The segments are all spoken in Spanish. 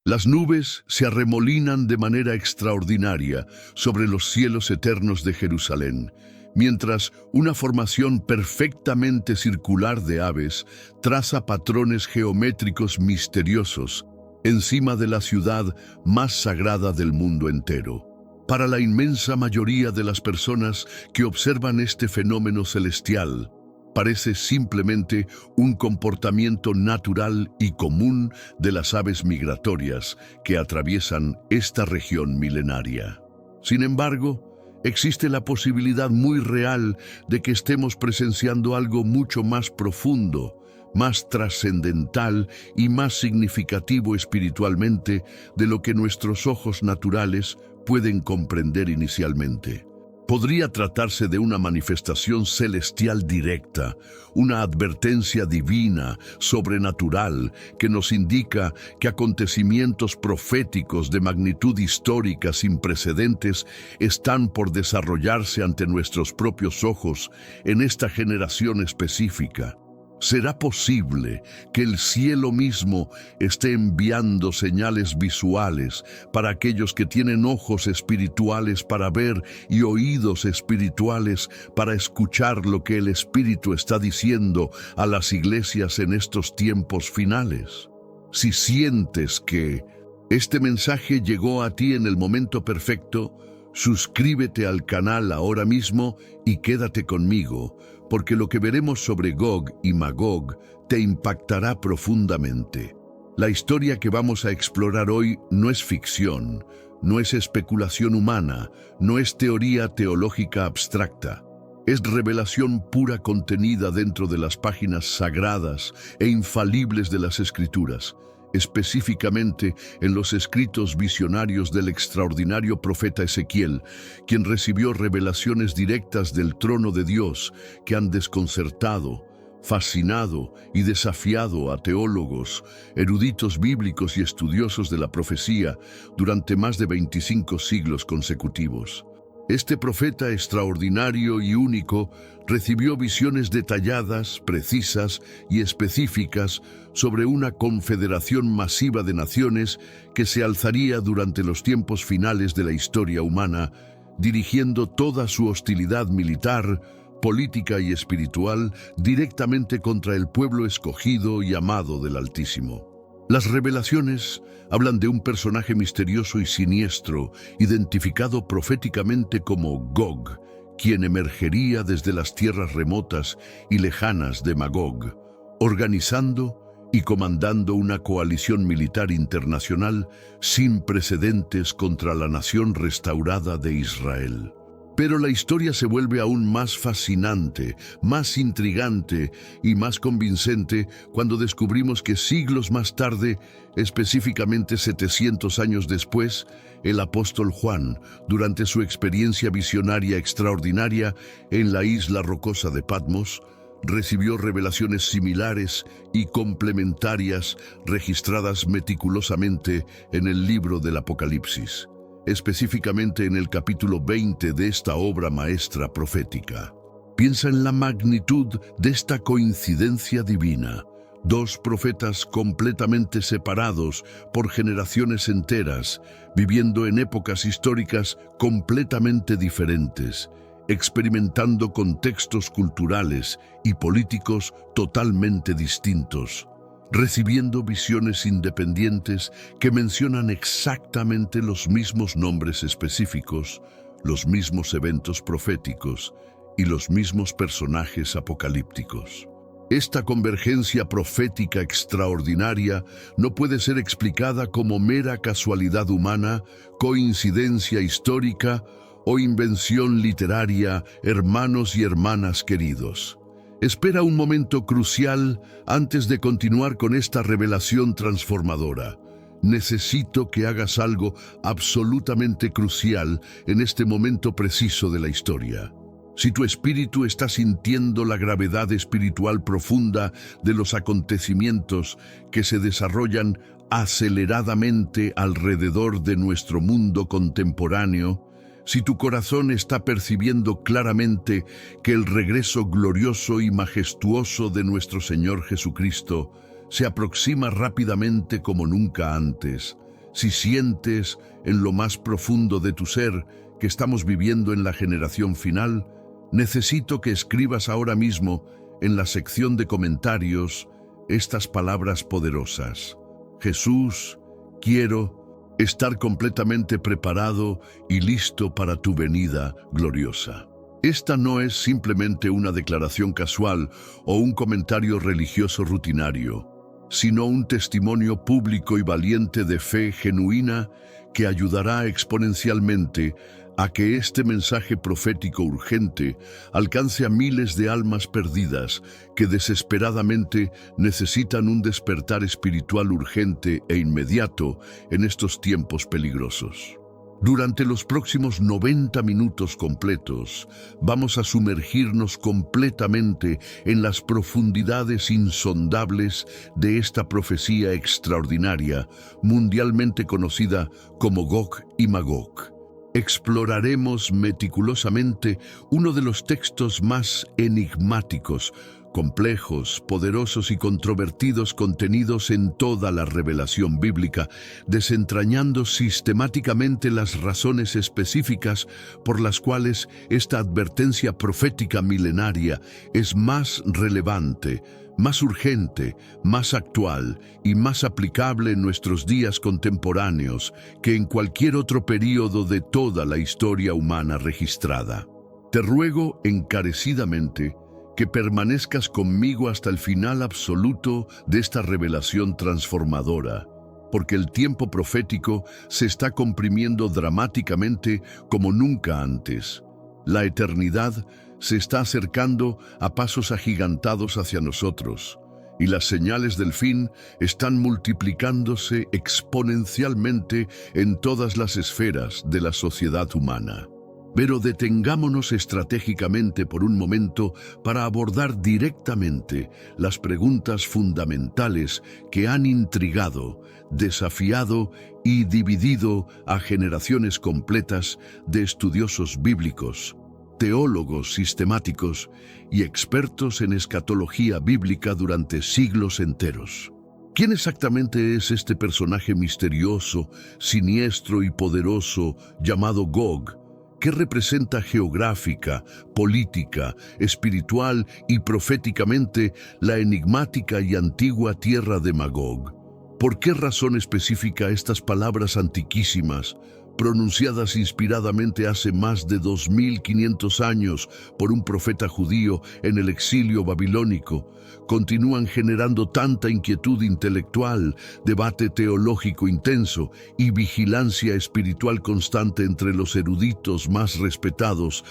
Las nubes se arremolinan de manera extraordinaria sobre los cielos eternos de Jerusalén, mientras una formación perfectamente circular de aves traza patrones geométricos misteriosos encima de la ciudad más sagrada del mundo entero. Para la inmensa mayoría de las personas que observan este fenómeno celestial, parece simplemente un comportamiento natural y común de las aves migratorias que atraviesan esta región milenaria. Sin embargo, existe la posibilidad muy real de que estemos presenciando algo mucho más profundo, más trascendental y más significativo espiritualmente de lo que nuestros ojos naturales pueden comprender inicialmente. Podría tratarse de una manifestación celestial directa, una advertencia divina, sobrenatural, que nos indica que acontecimientos proféticos de magnitud histórica sin precedentes están por desarrollarse ante nuestros propios ojos en esta generación específica. ¿Será posible que el cielo mismo esté enviando señales visuales para aquellos que tienen ojos espirituales para ver y oídos espirituales para escuchar lo que el Espíritu está diciendo a las iglesias en estos tiempos finales? Si sientes que este mensaje llegó a ti en el momento perfecto, suscríbete al canal ahora mismo y quédate conmigo, porque lo que veremos sobre Gog y Magog te impactará profundamente. La historia que vamos a explorar hoy no es ficción, no es especulación humana, no es teoría teológica abstracta. Es revelación pura contenida dentro de las páginas sagradas e infalibles de las Escrituras, específicamente en los escritos visionarios del extraordinario profeta Ezequiel, quien recibió revelaciones directas del trono de Dios que han desconcertado, fascinado y desafiado a teólogos, eruditos bíblicos y estudiosos de la profecía durante más de 25 siglos consecutivos. Este profeta extraordinario y único recibió visiones detalladas, precisas y específicas sobre una confederación masiva de naciones que se alzaría durante los tiempos finales de la historia humana, dirigiendo toda su hostilidad militar, política y espiritual directamente contra el pueblo escogido y amado del Altísimo. Las revelaciones hablan de un personaje misterioso y siniestro, identificado proféticamente como Gog, quien emergería desde las tierras remotas y lejanas de Magog, organizando y comandando una coalición militar internacional sin precedentes contra la nación restaurada de Israel. Pero la historia se vuelve aún más fascinante, más intrigante y más convincente cuando descubrimos que siglos más tarde, específicamente 700 años después, el apóstol Juan, durante su experiencia visionaria extraordinaria en la isla rocosa de Patmos, recibió revelaciones similares y complementarias registradas meticulosamente en el libro del Apocalipsis, específicamente en el capítulo 20 de esta obra maestra profética. Piensa en la magnitud de esta coincidencia divina. Dos profetas completamente separados por generaciones enteras, viviendo en épocas históricas completamente diferentes, experimentando contextos culturales y políticos totalmente distintos, recibiendo visiones independientes que mencionan exactamente los mismos nombres específicos, los mismos eventos proféticos y los mismos personajes apocalípticos. Esta convergencia profética extraordinaria no puede ser explicada como mera casualidad humana, coincidencia histórica o invención literaria, hermanos y hermanas queridos. Espera un momento crucial antes de continuar con esta revelación transformadora. Necesito que hagas algo absolutamente crucial en este momento preciso de la historia. Si tu espíritu está sintiendo la gravedad espiritual profunda de los acontecimientos que se desarrollan aceleradamente alrededor de nuestro mundo contemporáneo, si tu corazón está percibiendo claramente que el regreso glorioso y majestuoso de nuestro Señor Jesucristo se aproxima rápidamente como nunca antes, Si sientes en lo más profundo de tu ser que estamos viviendo en la generación final, necesito que escribas ahora mismo en la sección de comentarios estas palabras poderosas. Jesús, quiero estar completamente preparado y listo para tu venida gloriosa. Esta no es simplemente una declaración casual o un comentario religioso rutinario, sino un testimonio público y valiente de fe genuina que ayudará exponencialmente a que este mensaje profético urgente alcance a miles de almas perdidas que desesperadamente necesitan un despertar espiritual urgente e inmediato en estos tiempos peligrosos. Durante los próximos 90 minutos completos, vamos a sumergirnos completamente en las profundidades insondables de esta profecía extraordinaria, mundialmente conocida como Gog y Magog. Exploraremos meticulosamente uno de los textos más enigmáticos, complejos, poderosos y controvertidos contenidos en toda la revelación bíblica, desentrañando sistemáticamente las razones específicas por las cuales esta advertencia profética milenaria es más relevante, más urgente, más actual y más aplicable en nuestros días contemporáneos que en cualquier otro período de toda la historia humana registrada. Te ruego encarecidamente que permanezcas conmigo hasta el final absoluto de esta revelación transformadora, porque el tiempo profético se está comprimiendo dramáticamente como nunca antes. La eternidad se está acercando a pasos agigantados hacia nosotros, y las señales del fin están multiplicándose exponencialmente en todas las esferas de la sociedad humana. Pero detengámonos estratégicamente por un momento para abordar directamente las preguntas fundamentales que han intrigado, desafiado y dividido a generaciones completas de estudiosos bíblicos, teólogos sistemáticos y expertos en escatología bíblica durante siglos enteros. ¿Quién exactamente es este personaje misterioso, siniestro y poderoso llamado Gog? ¿Qué representa geográfica, política, espiritual y proféticamente la enigmática y antigua tierra de Magog? ¿Por qué razón específica estas palabras antiquísimas, pronunciadas inspiradamente hace más de 2500 años por un profeta judío en el exilio babilónico, continúan generando tanta inquietud intelectual, debate teológico intenso y vigilancia espiritual constante entre los eruditos más respetados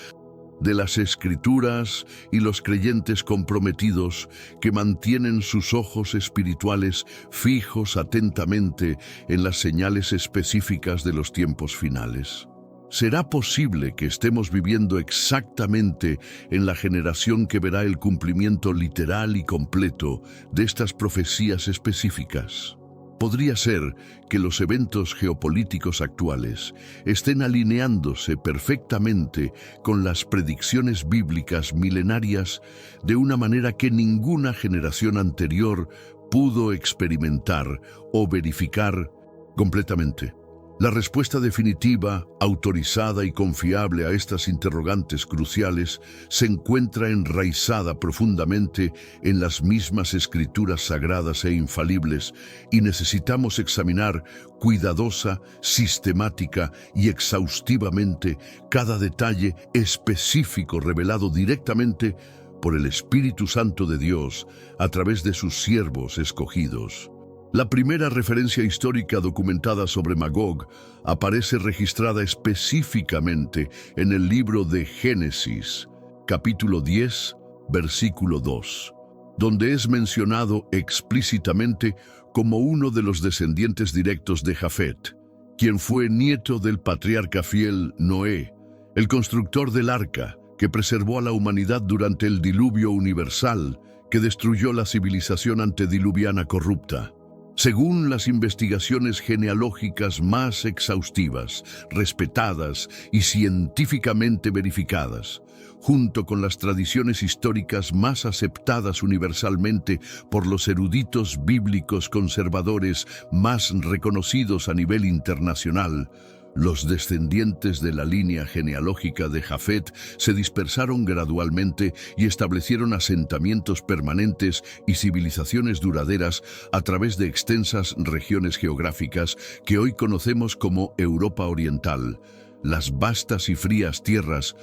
de las Escrituras y los creyentes comprometidos que mantienen sus ojos espirituales fijos atentamente en las señales específicas de los tiempos finales? ¿Será posible que estemos viviendo exactamente en la generación que verá el cumplimiento literal y completo de estas profecías específicas? Podría ser que los eventos geopolíticos actuales estén alineándose perfectamente con las predicciones bíblicas milenarias de una manera que ninguna generación anterior pudo experimentar o verificar completamente. La respuesta definitiva, autorizada y confiable a estas interrogantes cruciales se encuentra enraizada profundamente en las mismas escrituras sagradas e infalibles, y necesitamos examinar cuidadosa, sistemática y exhaustivamente cada detalle específico revelado directamente por el Espíritu Santo de Dios a través de sus siervos escogidos. La primera referencia histórica documentada sobre Magog aparece registrada específicamente en el libro de Génesis, capítulo 10, versículo 2, donde es mencionado explícitamente como uno de los descendientes directos de Jafet, quien fue nieto del patriarca fiel Noé, el constructor del arca que preservó a la humanidad durante el diluvio universal que destruyó la civilización antediluviana corrupta. Según las investigaciones genealógicas más exhaustivas, respetadas y científicamente verificadas, junto con las tradiciones históricas más aceptadas universalmente por los eruditos bíblicos conservadores más reconocidos a nivel internacional, los descendientes de la línea genealógica de Jafet se dispersaron gradualmente y establecieron asentamientos permanentes y civilizaciones duraderas a través de extensas regiones geográficas que hoy conocemos como Europa Oriental, las vastas y frías tierras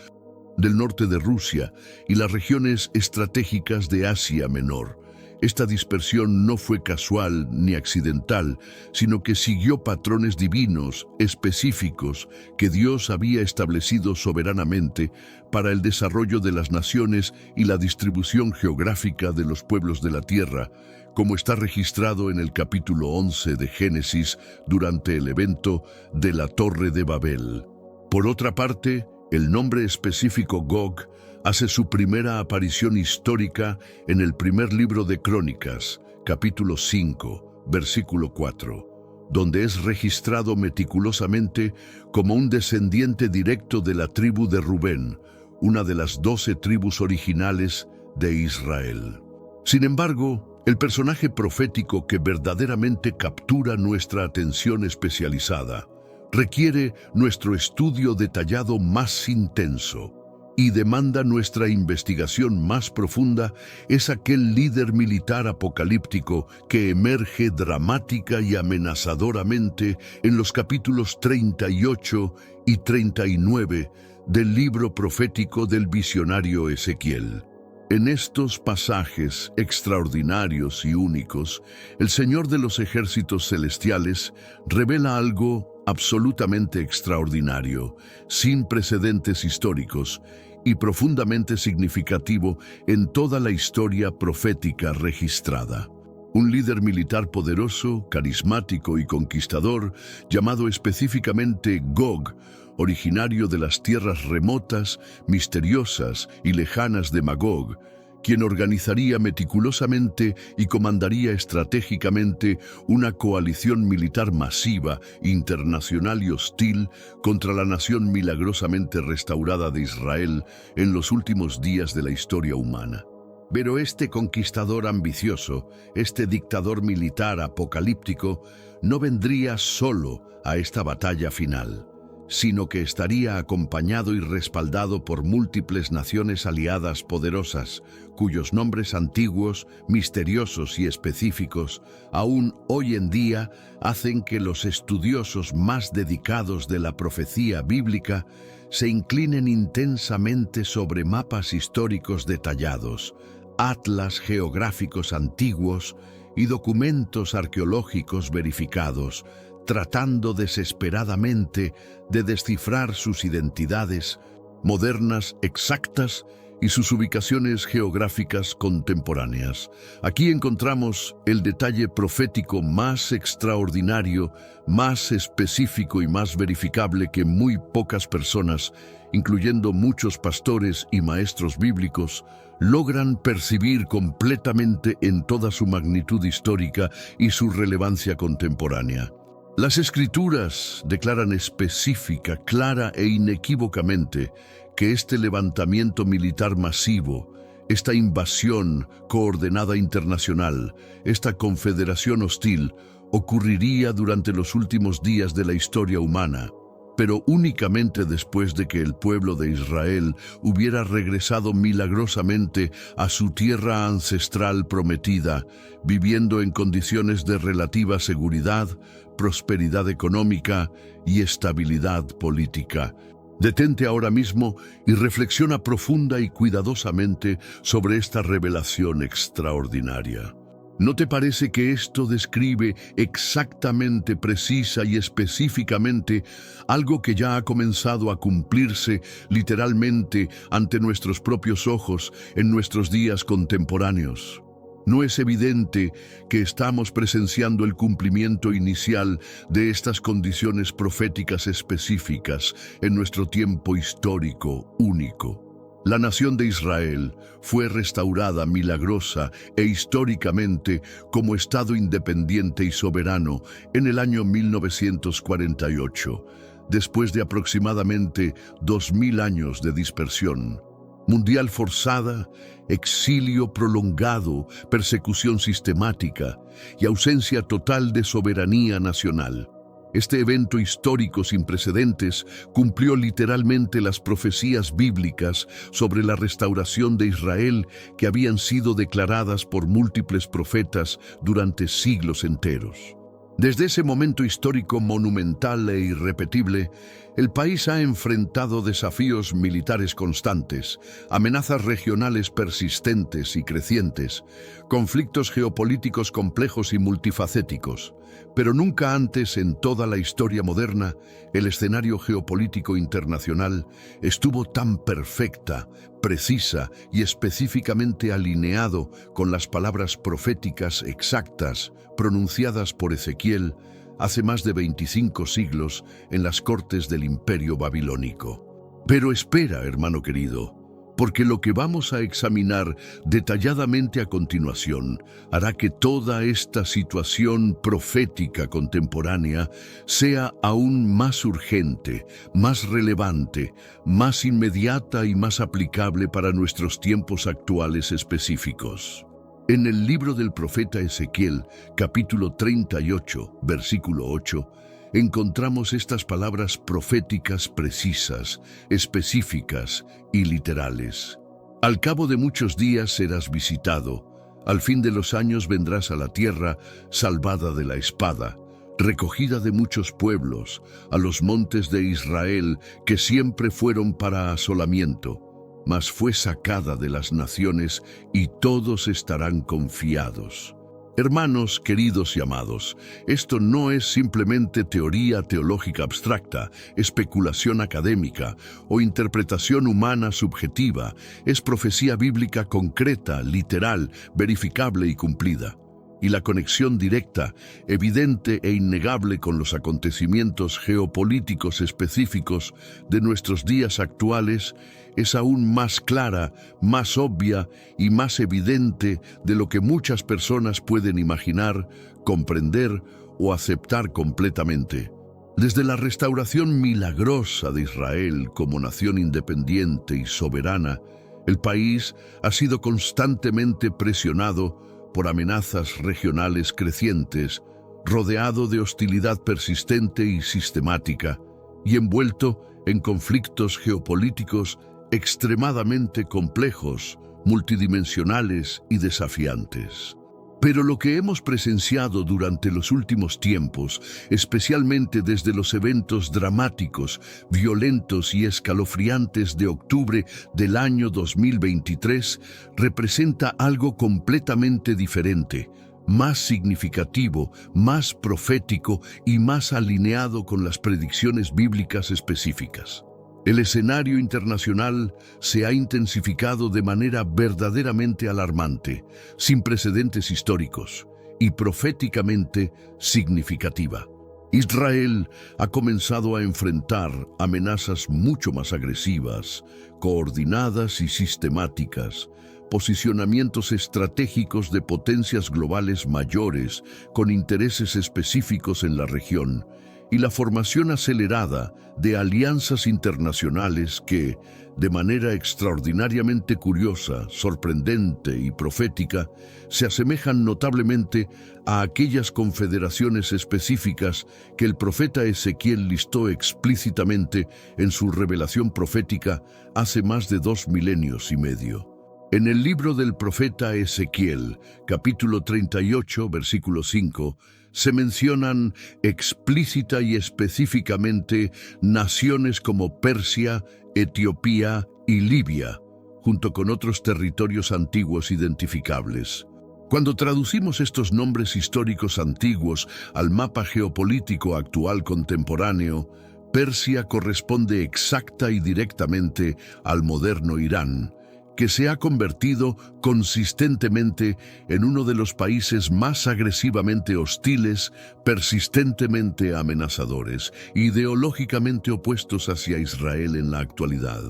del norte de Rusia y las regiones estratégicas de Asia Menor. Esta dispersión no fue casual ni accidental, sino que siguió patrones divinos, específicos, que Dios había establecido soberanamente para el desarrollo de las naciones y la distribución geográfica de los pueblos de la tierra, como está registrado en el capítulo 11 de Génesis durante el evento de la Torre de Babel. Por otra parte, el nombre específico Gog hace su primera aparición histórica en el primer libro de Crónicas, capítulo 5, versículo 4, donde es registrado meticulosamente como un descendiente directo de la tribu de Rubén, una de las 12 tribus originales de Israel. Sin embargo, el personaje profético que verdaderamente captura nuestra atención especializada requiere nuestro estudio detallado más intenso y demanda nuestra investigación más profunda. Es aquel líder militar apocalíptico que emerge dramática y amenazadoramente en los capítulos 38 y 39 del libro profético del visionario Ezequiel. En estos pasajes extraordinarios y únicos, el Señor de los ejércitos celestiales revela algo absolutamente extraordinario, sin precedentes históricos y profundamente significativo en toda la historia profética registrada. Un líder militar poderoso, carismático y conquistador, llamado específicamente Gog, originario de las tierras remotas, misteriosas y lejanas de Magog, quien organizaría meticulosamente y comandaría estratégicamente una coalición militar masiva, internacional y hostil contra la nación milagrosamente restaurada de Israel en los últimos días de la historia humana. Pero este conquistador ambicioso, este dictador militar apocalíptico, no vendría solo a esta batalla final, sino que estaría acompañado y respaldado por múltiples naciones aliadas poderosas, cuyos nombres antiguos, misteriosos y específicos, aún hoy en día hacen que los estudiosos más dedicados de la profecía bíblica se inclinen intensamente sobre mapas históricos detallados, atlas geográficos antiguos y documentos arqueológicos verificados, tratando desesperadamente de descifrar sus identidades modernas exactas y sus ubicaciones geográficas contemporáneas. Aquí encontramos el detalle profético más extraordinario, más específico y más verificable que muy pocas personas, incluyendo muchos pastores y maestros bíblicos, logran percibir completamente en toda su magnitud histórica y su relevancia contemporánea. Las Escrituras declaran específica, clara e inequívocamente que este levantamiento militar masivo, esta invasión coordenada internacional, esta confederación hostil, ocurriría durante los últimos días de la historia humana, pero únicamente después de que el pueblo de Israel hubiera regresado milagrosamente a su tierra ancestral prometida, viviendo en condiciones de relativa seguridad, prosperidad económica y estabilidad política. Detente ahora mismo y reflexiona profunda y cuidadosamente sobre esta revelación extraordinaria. ¿No te parece que esto describe exactamente, precisa y específicamente algo que ya ha comenzado a cumplirse literalmente ante nuestros propios ojos en nuestros días contemporáneos? ¿No es evidente que estamos presenciando el cumplimiento inicial de estas condiciones proféticas específicas en nuestro tiempo histórico único? La nación de Israel fue restaurada milagrosa e históricamente como Estado independiente y soberano en el año 1948, después de aproximadamente 2000 años de dispersión mundial forzada, exilio prolongado, persecución sistemática y ausencia total de soberanía nacional. Este evento histórico sin precedentes cumplió literalmente las profecías bíblicas sobre la restauración de Israel que habían sido declaradas por múltiples profetas durante siglos enteros. Desde ese momento histórico monumental e irrepetible, el país ha enfrentado desafíos militares constantes, amenazas regionales persistentes y crecientes, conflictos geopolíticos complejos y multifacéticos. Pero nunca antes en toda la historia moderna, el escenario geopolítico internacional estuvo tan perfecta, precisa y específicamente alineado con las palabras proféticas exactas pronunciadas por Ezequiel hace más de 25 siglos en las cortes del Imperio Babilónico. Pero espera, hermano querido, porque lo que vamos a examinar detalladamente a continuación hará que toda esta situación profética contemporánea sea aún más urgente, más relevante, más inmediata y más aplicable para nuestros tiempos actuales específicos. En el libro del profeta Ezequiel, capítulo 38, versículo 8, encontramos estas palabras proféticas precisas, específicas y literales. Al cabo de muchos días serás visitado, al fin de los años vendrás a la tierra salvada de la espada, recogida de muchos pueblos, a los montes de Israel que siempre fueron para asolamiento, mas fue sacada de las naciones y todos estarán confiados. Hermanos queridos y amados, esto no es simplemente teoría teológica abstracta, especulación académica o interpretación humana subjetiva, es profecía bíblica concreta, literal, verificable y cumplida. Y la conexión directa, evidente e innegable con los acontecimientos geopolíticos específicos de nuestros días actuales es aún más clara, más obvia y más evidente de lo que muchas personas pueden imaginar, comprender o aceptar completamente. Desde la restauración milagrosa de Israel como nación independiente y soberana, el país ha sido constantemente presionado por amenazas regionales crecientes, rodeado de hostilidad persistente y sistemática, y envuelto en conflictos geopolíticos extremadamente complejos, multidimensionales y desafiantes. Pero lo que hemos presenciado durante los últimos tiempos, especialmente desde los eventos dramáticos, violentos y escalofriantes de octubre del año 2023, representa algo completamente diferente, más significativo, más profético y más alineado con las predicciones bíblicas específicas. El escenario internacional se ha intensificado de manera verdaderamente alarmante, sin precedentes históricos y proféticamente significativa. Israel ha comenzado a enfrentar amenazas mucho más agresivas, coordinadas y sistemáticas, posicionamientos estratégicos de potencias globales mayores con intereses específicos en la región, y la formación acelerada de alianzas internacionales que, de manera extraordinariamente curiosa, sorprendente y profética, se asemejan notablemente a aquellas confederaciones específicas que el profeta Ezequiel listó explícitamente en su revelación profética hace más de 2 milenios y medio. En el libro del profeta Ezequiel, capítulo 38, versículo 5, se mencionan explícita y específicamente naciones como Persia, Etiopía y Libia, junto con otros territorios antiguos identificables. Cuando traducimos estos nombres históricos antiguos al mapa geopolítico actual contemporáneo, Persia corresponde exacta y directamente al moderno Irán, que se ha convertido consistentemente en uno de los países más agresivamente hostiles, persistentemente amenazadores, ideológicamente opuestos hacia Israel en la actualidad.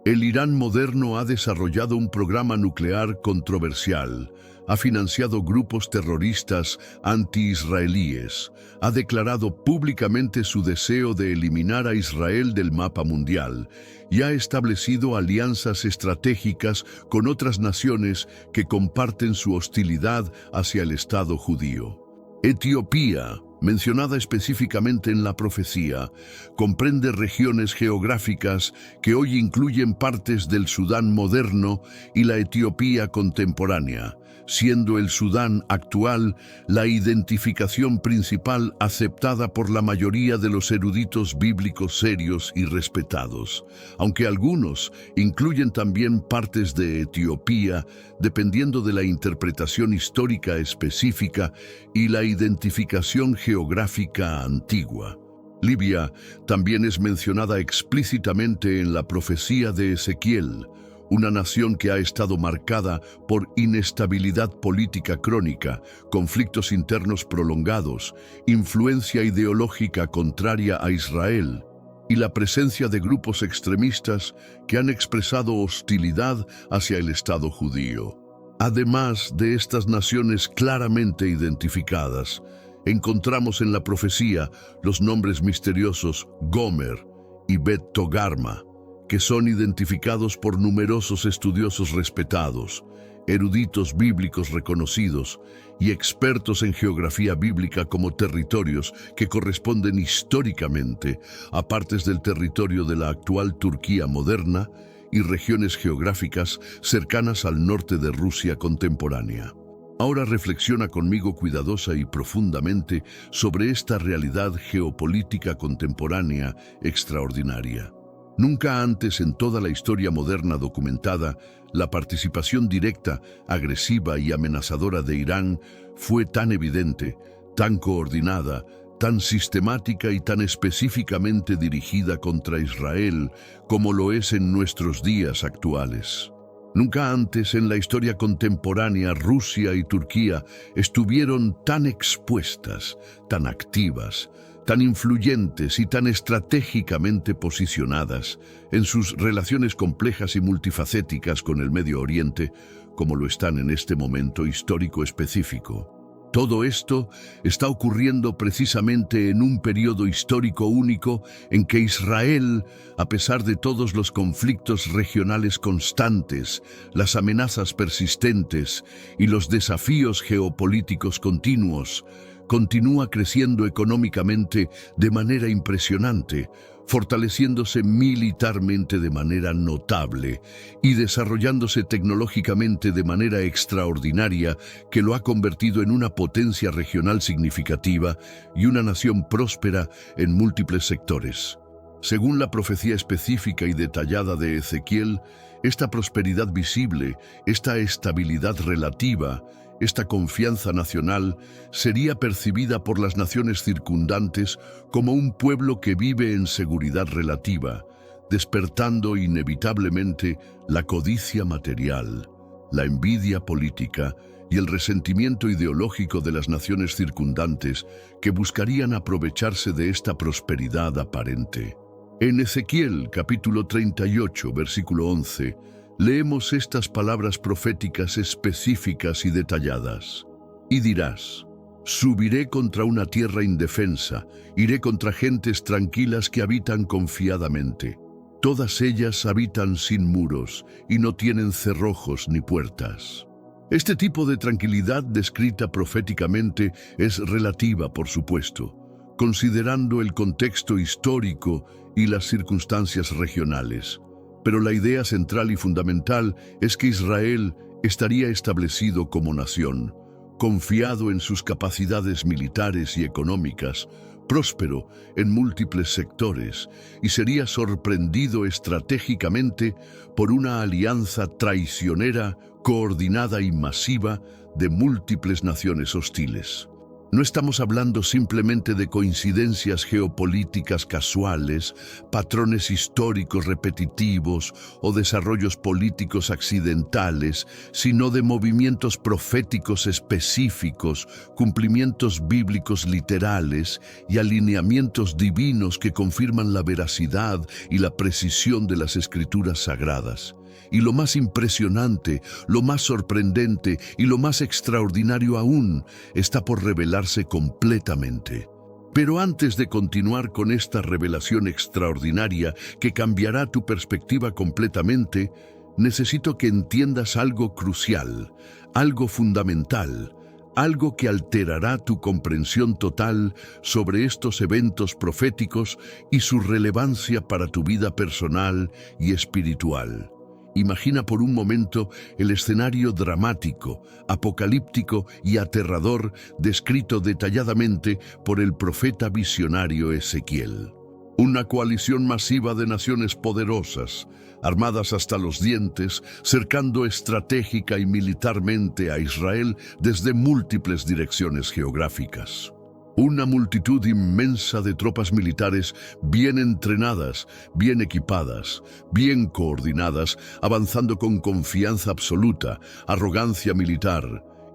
El Irán moderno ha desarrollado un programa nuclear controversial, ha financiado grupos terroristas anti-israelíes, ha declarado públicamente su deseo de eliminar a Israel del mapa mundial y ha establecido alianzas estratégicas con otras naciones que comparten su hostilidad hacia el Estado judío. Etiopía, mencionada específicamente en la profecía, comprende regiones geográficas que hoy incluyen partes del Sudán moderno y la Etiopía contemporánea, siendo el Sudán actual la identificación principal aceptada por la mayoría de los eruditos bíblicos serios y respetados, aunque algunos incluyen también partes de Etiopía, dependiendo de la interpretación histórica específica y la identificación geográfica antigua. Libia también es mencionada explícitamente en la profecía de Ezequiel, una nación que ha estado marcada por inestabilidad política crónica, conflictos internos prolongados, influencia ideológica contraria a Israel y la presencia de grupos extremistas que han expresado hostilidad hacia el Estado judío. Además de estas naciones claramente identificadas, encontramos en la profecía los nombres misteriosos Gomer y Bet Togarma, que son identificados por numerosos estudiosos respetados, eruditos bíblicos reconocidos y expertos en geografía bíblica como territorios que corresponden históricamente a partes del territorio de la actual Turquía moderna y regiones geográficas cercanas al norte de Rusia contemporánea. Ahora reflexiona conmigo cuidadosa y profundamente sobre esta realidad geopolítica contemporánea extraordinaria. Nunca antes en toda la historia moderna documentada, la participación directa, agresiva y amenazadora de Irán fue tan evidente, tan coordinada, tan sistemática y tan específicamente dirigida contra Israel como lo es en nuestros días actuales. Nunca antes en la historia contemporánea Rusia y Turquía estuvieron tan expuestas, tan activas, tan influyentes y tan estratégicamente posicionadas en sus relaciones complejas y multifacéticas con el Medio Oriente, como lo están en este momento histórico específico. Todo esto está ocurriendo precisamente en un periodo histórico único en que Israel, a pesar de todos los conflictos regionales constantes, las amenazas persistentes y los desafíos geopolíticos continuos, continúa creciendo económicamente de manera impresionante, fortaleciéndose militarmente de manera notable y desarrollándose tecnológicamente de manera extraordinaria que lo ha convertido en una potencia regional significativa y una nación próspera en múltiples sectores. Según la profecía específica y detallada de Ezequiel, esta prosperidad visible, esta estabilidad relativa, esta confianza nacional sería percibida por las naciones circundantes como un pueblo que vive en seguridad relativa, despertando inevitablemente la codicia material, la envidia política y el resentimiento ideológico de las naciones circundantes que buscarían aprovecharse de esta prosperidad aparente. En Ezequiel capítulo 38, versículo 11, leemos estas palabras proféticas específicas y detalladas. Y dirás: subiré contra una tierra indefensa, iré contra gentes tranquilas que habitan confiadamente. Todas ellas habitan sin muros y no tienen cerrojos ni puertas. Este tipo de tranquilidad descrita proféticamente es relativa, por supuesto, considerando el contexto histórico y las circunstancias regionales. Pero la idea central y fundamental es que Israel estaría establecido como nación, confiado en sus capacidades militares y económicas, próspero en múltiples sectores, y sería sorprendido estratégicamente por una alianza traicionera, coordinada y masiva de múltiples naciones hostiles. No estamos hablando simplemente de coincidencias geopolíticas casuales, patrones históricos repetitivos o desarrollos políticos accidentales, sino de movimientos proféticos específicos, cumplimientos bíblicos literales y alineamientos divinos que confirman la veracidad y la precisión de las escrituras sagradas. Y lo más impresionante, lo más sorprendente y lo más extraordinario aún está por revelarse completamente. Pero antes de continuar con esta revelación extraordinaria que cambiará tu perspectiva completamente, necesito que entiendas algo crucial, algo fundamental, algo que alterará tu comprensión total sobre estos eventos proféticos y su relevancia para tu vida personal y espiritual. Imagina por un momento el escenario dramático, apocalíptico y aterrador descrito detalladamente por el profeta visionario Ezequiel. Una coalición masiva de naciones poderosas, armadas hasta los dientes, cercando estratégica y militarmente a Israel desde múltiples direcciones geográficas. Una multitud inmensa de tropas militares bien entrenadas, bien equipadas, bien coordinadas, avanzando con confianza absoluta, arrogancia militar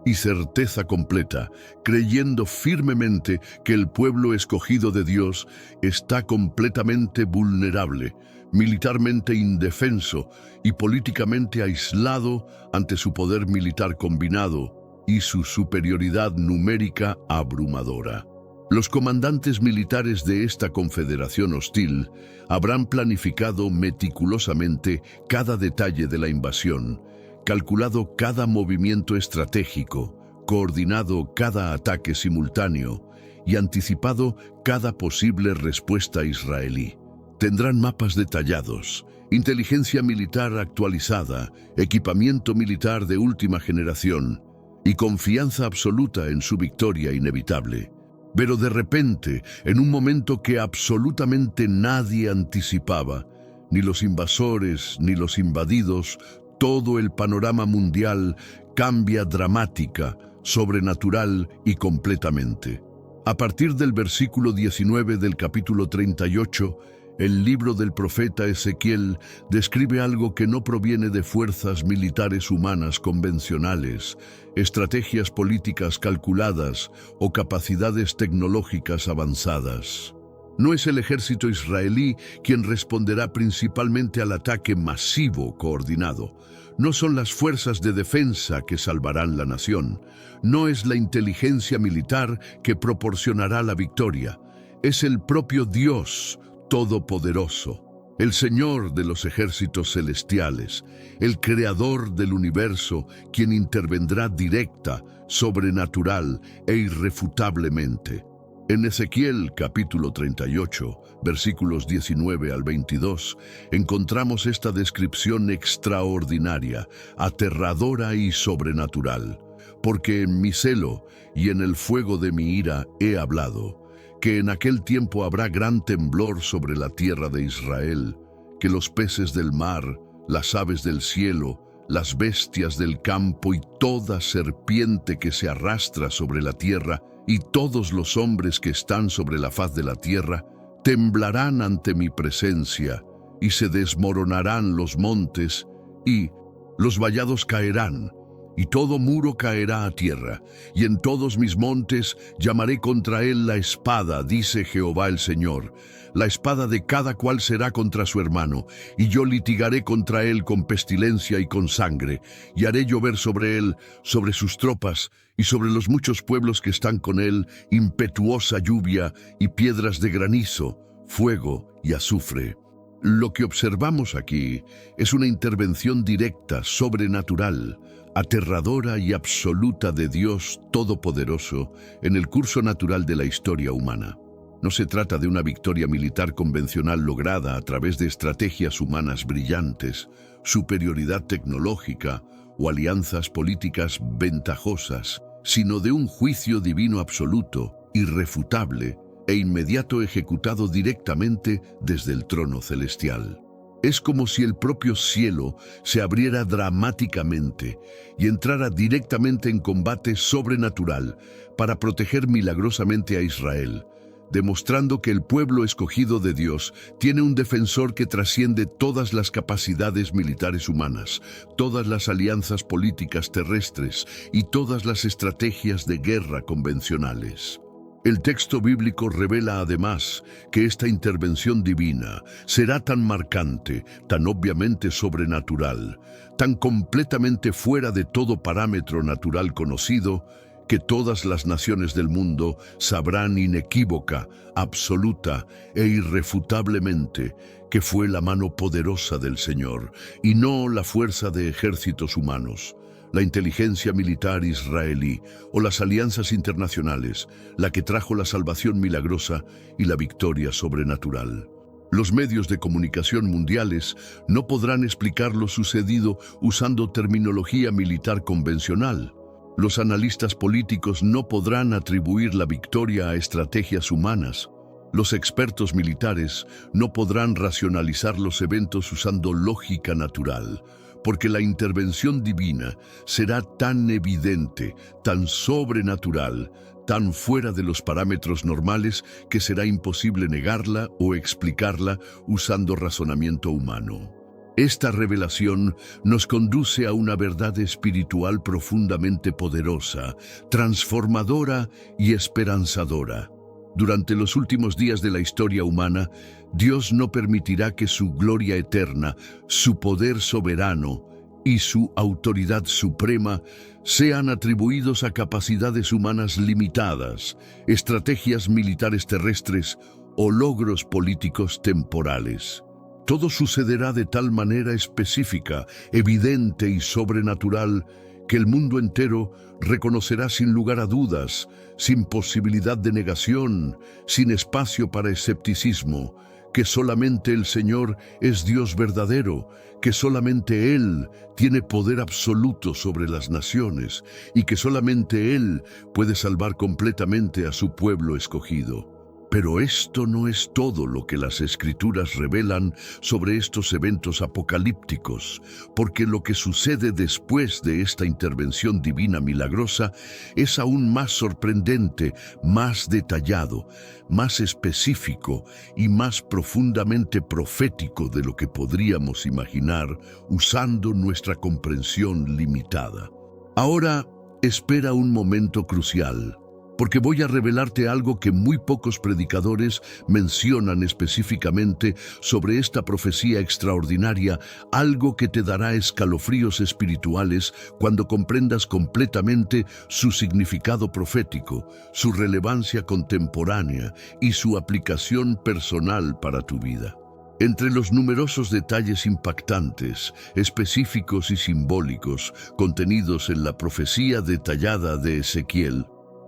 y certeza completa, creyendo firmemente que el pueblo escogido de Dios está completamente vulnerable, militarmente indefenso y políticamente aislado ante su poder militar combinado y su superioridad numérica abrumadora. Los comandantes militares de esta confederación hostil habrán planificado meticulosamente cada detalle de la invasión, calculado cada movimiento estratégico, coordinado cada ataque simultáneo y anticipado cada posible respuesta israelí. Tendrán mapas detallados, inteligencia militar actualizada, equipamiento militar de última generación y confianza absoluta en su victoria inevitable. Pero de repente, en un momento que absolutamente nadie anticipaba, ni los invasores ni los invadidos, todo el panorama mundial cambia dramática, sobrenatural y completamente. A partir del versículo 19 del capítulo 38, el libro del profeta Ezequiel describe algo que no proviene de fuerzas militares humanas convencionales, estrategias políticas calculadas o capacidades tecnológicas avanzadas. No es el ejército israelí quien responderá principalmente al ataque masivo coordinado. No son las fuerzas de defensa que salvarán la nación. No es la inteligencia militar que proporcionará la victoria. Es el propio Dios Todopoderoso, el Señor de los ejércitos celestiales, el Creador del universo, quien intervendrá directa, sobrenatural e irrefutablemente. En Ezequiel capítulo 38, versículos 19 al 22, encontramos esta descripción extraordinaria, aterradora y sobrenatural. Porque en mi celo y en el fuego de mi ira he hablado, que en aquel tiempo habrá gran temblor sobre la tierra de Israel, que los peces del mar, las aves del cielo, las bestias del campo y toda serpiente que se arrastra sobre la tierra, y todos los hombres que están sobre la faz de la tierra, temblarán ante mi presencia, y se desmoronarán los montes, y los vallados caerán, y todo muro caerá a tierra, y en todos mis montes llamaré contra él la espada, dice Jehová el Señor. La espada de cada cual será contra su hermano, y yo litigaré contra él con pestilencia y con sangre, y haré llover sobre él, sobre sus tropas, y sobre los muchos pueblos que están con él, impetuosa lluvia y piedras de granizo, fuego y azufre. Lo que observamos aquí es una intervención directa, sobrenatural, aterradora y absoluta de Dios Todopoderoso en el curso natural de la historia humana. No se trata de una victoria militar convencional lograda a través de estrategias humanas brillantes, superioridad tecnológica o alianzas políticas ventajosas, sino de un juicio divino absoluto, irrefutable e inmediato ejecutado directamente desde el trono celestial. Es como si el propio cielo se abriera dramáticamente y entrara directamente en combate sobrenatural para proteger milagrosamente a Israel, demostrando que el pueblo escogido de Dios tiene un defensor que trasciende todas las capacidades militares humanas, todas las alianzas políticas terrestres y todas las estrategias de guerra convencionales. El texto bíblico revela además que esta intervención divina será tan marcante, tan obviamente sobrenatural, tan completamente fuera de todo parámetro natural conocido, que todas las naciones del mundo sabrán inequívoca, absoluta e irrefutablemente que fue la mano poderosa del Señor y no la fuerza de ejércitos humanos, la inteligencia militar israelí o las alianzas internacionales, la que trajo la salvación milagrosa y la victoria sobrenatural. Los medios de comunicación mundiales no podrán explicar lo sucedido usando terminología militar convencional. Los analistas políticos no podrán atribuir la victoria a estrategias humanas. Los expertos militares no podrán racionalizar los eventos usando lógica natural, porque la intervención divina será tan evidente, tan sobrenatural, tan fuera de los parámetros normales que será imposible negarla o explicarla usando razonamiento humano. Esta revelación nos conduce a una verdad espiritual profundamente poderosa, transformadora y esperanzadora. Durante los últimos días de la historia humana, Dios no permitirá que su gloria eterna, su poder soberano y su autoridad suprema sean atribuidos a capacidades humanas limitadas, estrategias militares terrestres o logros políticos temporales. Todo sucederá de tal manera específica, evidente y sobrenatural que el mundo entero reconocerá sin lugar a dudas, sin posibilidad de negación, sin espacio para escepticismo, que solamente el Señor es Dios verdadero, que solamente Él tiene poder absoluto sobre las naciones y que solamente Él puede salvar completamente a su pueblo escogido. Pero esto no es todo lo que las Escrituras revelan sobre estos eventos apocalípticos, porque lo que sucede después de esta intervención divina milagrosa es aún más sorprendente, más detallado, más específico y más profundamente profético de lo que podríamos imaginar usando nuestra comprensión limitada. Ahora, espera un momento crucial, porque voy a revelarte algo que muy pocos predicadores mencionan específicamente sobre esta profecía extraordinaria, algo que te dará escalofríos espirituales cuando comprendas completamente su significado profético, su relevancia contemporánea y su aplicación personal para tu vida. Entre los numerosos detalles impactantes, específicos y simbólicos contenidos en la profecía detallada de Ezequiel,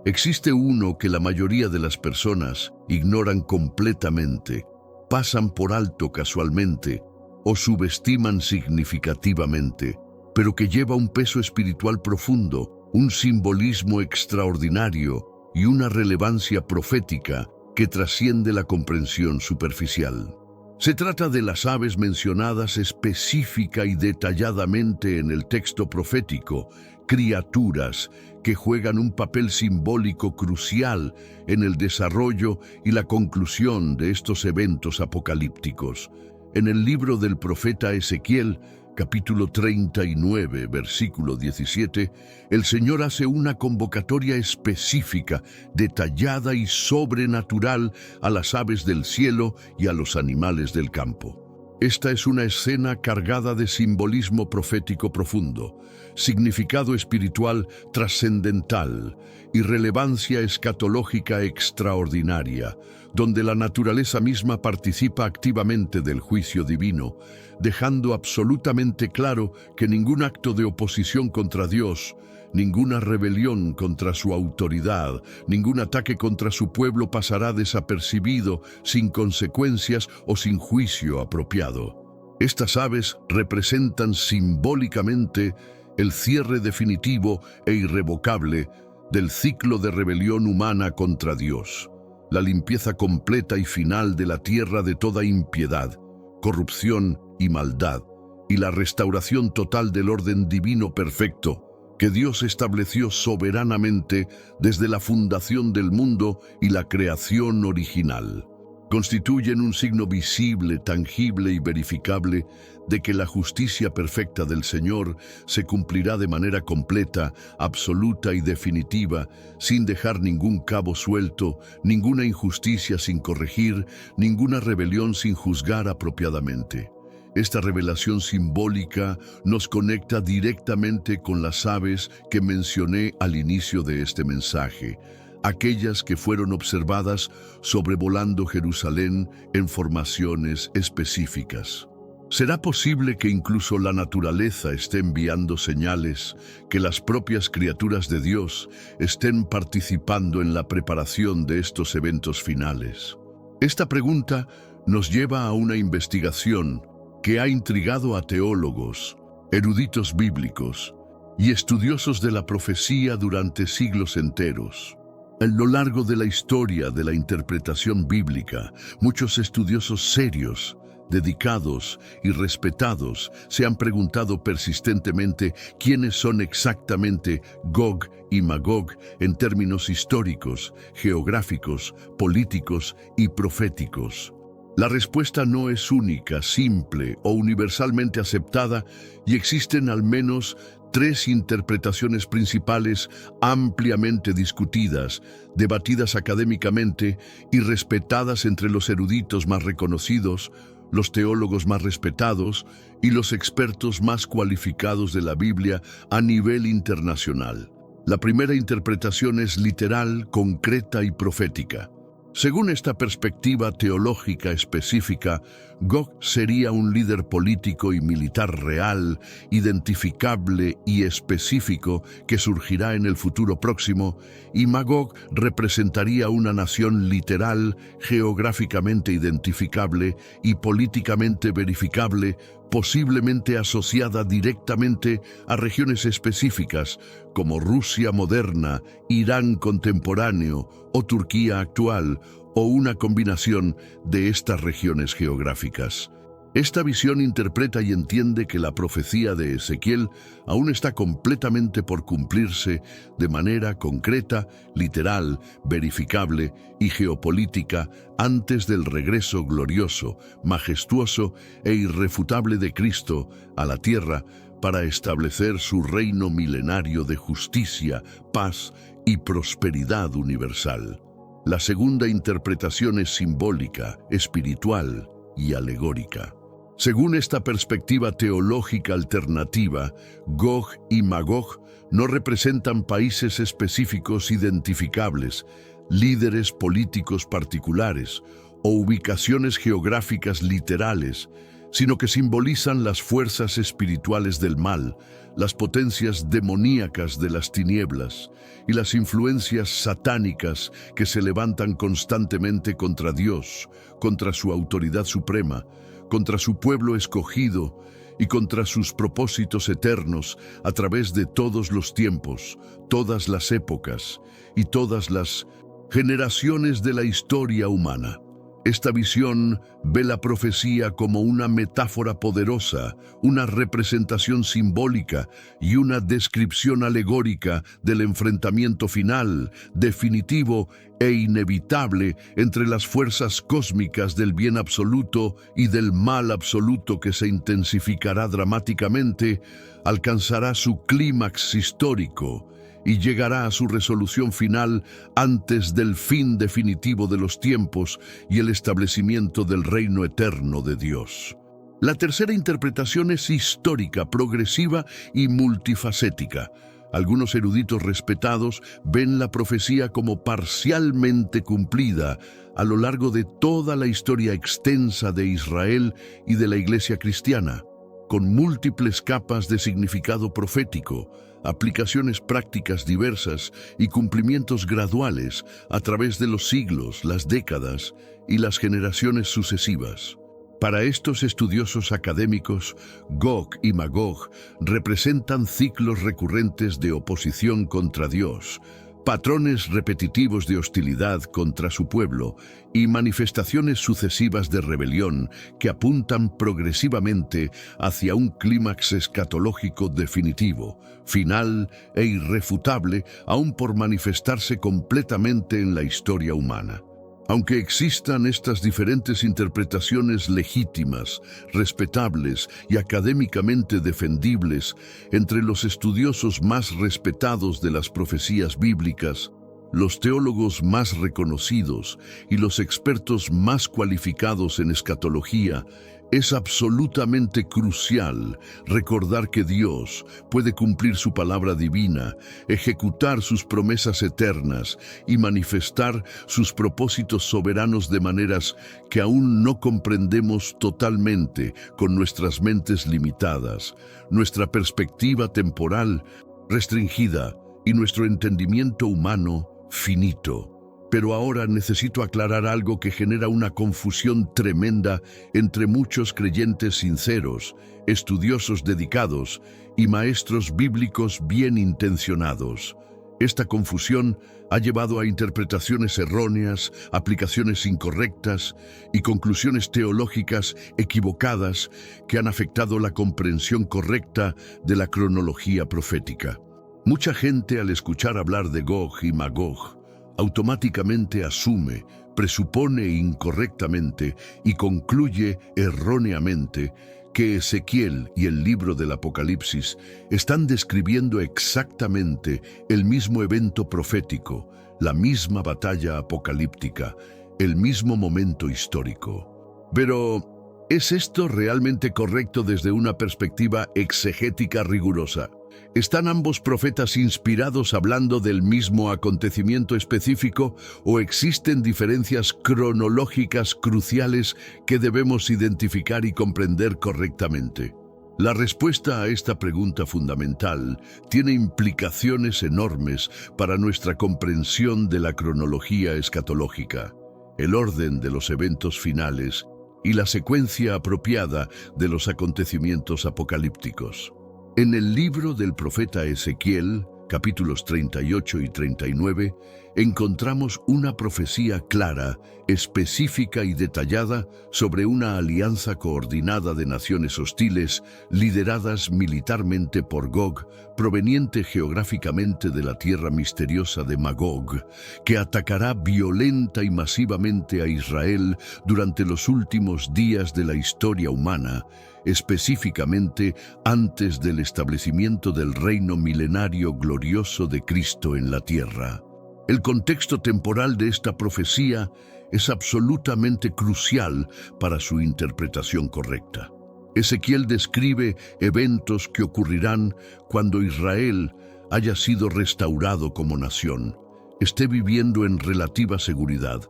existe uno que la mayoría de las personas ignoran completamente, pasan por alto casualmente o subestiman significativamente, pero que lleva un peso espiritual profundo, un simbolismo extraordinario y una relevancia profética que trasciende la comprensión superficial. Se trata de las aves mencionadas específica y detalladamente en el texto profético, criaturas que juegan un papel simbólico crucial en el desarrollo y la conclusión de estos eventos apocalípticos. En el libro del profeta Ezequiel, capítulo 39, versículo 17, el Señor hace una convocatoria específica, detallada y sobrenatural a las aves del cielo y a los animales del campo. Esta es una escena cargada de simbolismo profético profundo, significado espiritual trascendental y relevancia escatológica extraordinaria, donde la naturaleza misma participa activamente del juicio divino, dejando absolutamente claro que ningún acto de oposición contra Dios, ninguna rebelión contra su autoridad, ningún ataque contra su pueblo pasará desapercibido, sin consecuencias o sin juicio apropiado. Estas aves representan simbólicamente el cierre definitivo e irrevocable del ciclo de rebelión humana contra Dios, la limpieza completa y final de la tierra de toda impiedad, corrupción y maldad, y la restauración total del orden divino perfecto que Dios estableció soberanamente desde la fundación del mundo y la creación original. Constituyen un signo visible, tangible y verificable de que la justicia perfecta del Señor se cumplirá de manera completa, absoluta y definitiva, sin dejar ningún cabo suelto, ninguna injusticia sin corregir, ninguna rebelión sin juzgar apropiadamente. Esta revelación simbólica nos conecta directamente con las aves que mencioné al inicio de este mensaje, aquellas que fueron observadas sobrevolando Jerusalén en formaciones específicas. ¿Será posible que incluso la naturaleza esté enviando señales, que las propias criaturas de Dios estén participando en la preparación de estos eventos finales? Esta pregunta nos lleva a una investigación que ha intrigado a teólogos, eruditos bíblicos y estudiosos de la profecía durante siglos enteros. A lo largo de la historia de la interpretación bíblica, muchos estudiosos serios, dedicados y respetados se han preguntado persistentemente quiénes son exactamente Gog y Magog en términos históricos, geográficos, políticos y proféticos. La respuesta no es única, simple o universalmente aceptada, y existen al menos 3 interpretaciones principales ampliamente discutidas, debatidas académicamente y respetadas entre los eruditos más reconocidos, los teólogos más respetados y los expertos más cualificados de la Biblia a nivel internacional. La primera interpretación es literal, concreta y profética. Según esta perspectiva teológica específica, Gog sería un líder político y militar real, identificable y específico que surgirá en el futuro próximo, y Magog representaría una nación literal, geográficamente identificable y políticamente verificable, posiblemente asociada directamente a regiones específicas como Rusia moderna, Irán contemporáneo o Turquía actual, o una combinación de estas regiones geográficas. Esta visión interpreta y entiende que la profecía de Ezequiel aún está completamente por cumplirse de manera concreta, literal, verificable y geopolítica antes del regreso glorioso, majestuoso e irrefutable de Cristo a la tierra para establecer su reino milenario de justicia, paz y prosperidad universal. La segunda interpretación es simbólica, espiritual y alegórica. Según esta perspectiva teológica alternativa, Gog y Magog no representan países específicos identificables, líderes políticos particulares o ubicaciones geográficas literales, sino que simbolizan las fuerzas espirituales del mal, las potencias demoníacas de las tinieblas y las influencias satánicas que se levantan constantemente contra Dios, contra su autoridad suprema, contra su pueblo escogido y contra sus propósitos eternos a través de todos los tiempos, todas las épocas y todas las generaciones de la historia humana. Esta visión ve la profecía como una metáfora poderosa, una representación simbólica y una descripción alegórica del enfrentamiento final, definitivo e inevitable entre las fuerzas cósmicas del bien absoluto y del mal absoluto que se intensificará dramáticamente, alcanzará su clímax histórico y llegará a su resolución final antes del fin definitivo de los tiempos y el establecimiento del reino eterno de Dios. La tercera interpretación es histórica, progresiva y multifacética. Algunos eruditos respetados ven la profecía como parcialmente cumplida a lo largo de toda la historia extensa de Israel y de la Iglesia cristiana, con múltiples capas de significado profético, aplicaciones prácticas diversas y cumplimientos graduales a través de los siglos, las décadas y las generaciones sucesivas. Para estos estudiosos académicos, Gog y Magog representan ciclos recurrentes de oposición contra Dios, patrones repetitivos de hostilidad contra su pueblo y manifestaciones sucesivas de rebelión que apuntan progresivamente hacia un clímax escatológico definitivo, final e irrefutable, aún por manifestarse completamente en la historia humana. Aunque existan estas diferentes interpretaciones legítimas, respetables y académicamente defendibles entre los estudiosos más respetados de las profecías bíblicas, los teólogos más reconocidos y los expertos más cualificados en escatología, es absolutamente crucial recordar que Dios puede cumplir su palabra divina, ejecutar sus promesas eternas y manifestar sus propósitos soberanos de maneras que aún no comprendemos totalmente con nuestras mentes limitadas, nuestra perspectiva temporal restringida y nuestro entendimiento humano finito. Pero ahora necesito aclarar algo que genera una confusión tremenda entre muchos creyentes sinceros, estudiosos dedicados y maestros bíblicos bien intencionados. Esta confusión ha llevado a interpretaciones erróneas, aplicaciones incorrectas y conclusiones teológicas equivocadas que han afectado la comprensión correcta de la cronología profética. Mucha gente, al escuchar hablar de Gog y Magog, automáticamente asume, presupone incorrectamente y concluye erróneamente que Ezequiel y el libro del Apocalipsis están describiendo exactamente el mismo evento profético, la misma batalla apocalíptica, el mismo momento histórico. Pero, ¿es esto realmente correcto desde una perspectiva exegética rigurosa? ¿Están ambos profetas inspirados hablando del mismo acontecimiento específico o existen diferencias cronológicas cruciales que debemos identificar y comprender correctamente? La respuesta a esta pregunta fundamental tiene implicaciones enormes para nuestra comprensión de la cronología escatológica, el orden de los eventos finales y la secuencia apropiada de los acontecimientos apocalípticos. En el libro del profeta Ezequiel, capítulos 38 y 39, encontramos una profecía clara, específica y detallada sobre una alianza coordinada de naciones hostiles, lideradas militarmente por Gog, proveniente geográficamente de la tierra misteriosa de Magog, que atacará violenta y masivamente a Israel durante los últimos días de la historia humana, específicamente antes del establecimiento del reino milenario glorioso de Cristo en la tierra. El contexto temporal de esta profecía es absolutamente crucial para su interpretación correcta. Ezequiel describe eventos que ocurrirán cuando Israel haya sido restaurado como nación, esté viviendo en relativa seguridad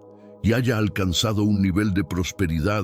y haya alcanzado un nivel de prosperidad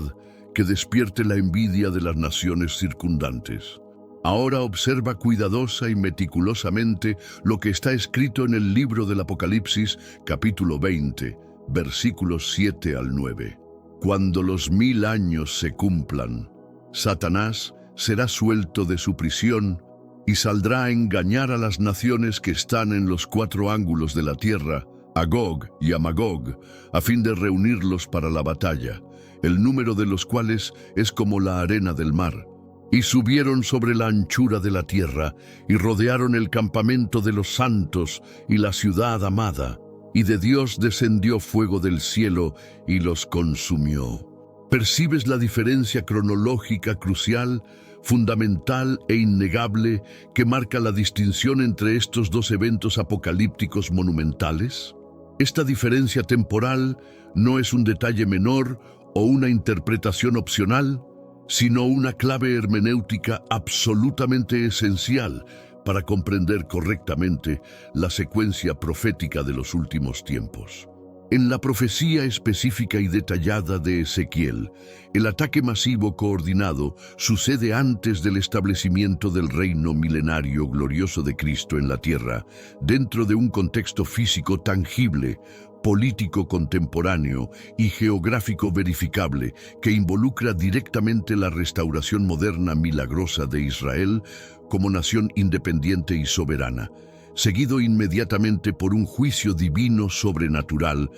que despierte la envidia de las naciones circundantes. Ahora observa cuidadosa y meticulosamente lo que está escrito en el libro del Apocalipsis, capítulo 20, versículos 7 al 9. Cuando los 1000 años se cumplan, Satanás será suelto de su prisión y saldrá a engañar a las naciones que están en los 4 ángulos de la tierra, a Gog y a Magog, a fin de reunirlos para la batalla, el número de los cuales es como la arena del mar. Y subieron sobre la anchura de la tierra, y rodearon el campamento de los santos y la ciudad amada, y de Dios descendió fuego del cielo y los consumió. ¿Percibes la diferencia cronológica crucial, fundamental e innegable que marca la distinción entre estos dos eventos apocalípticos monumentales? Esta diferencia temporal no es un detalle menor o una interpretación opcional, sino una clave hermenéutica absolutamente esencial para comprender correctamente la secuencia profética de los últimos tiempos. En la profecía específica y detallada de Ezequiel, el ataque masivo coordinado sucede antes del establecimiento del reino milenario glorioso de Cristo en la tierra, dentro de un contexto físico tangible, político contemporáneo y geográfico verificable que involucra directamente la restauración moderna milagrosa de Israel como nación independiente y soberana. seguido inmediatamente por un juicio divino sobrenatural,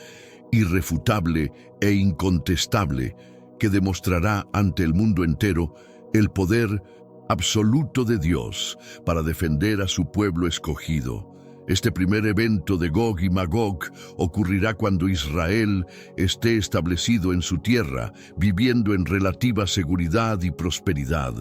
irrefutable e incontestable, que demostrará ante el mundo entero el poder absoluto de Dios para defender a su pueblo escogido. Este primer evento de Gog y Magog ocurrirá cuando Israel esté establecido en su tierra, viviendo en relativa seguridad y prosperidad,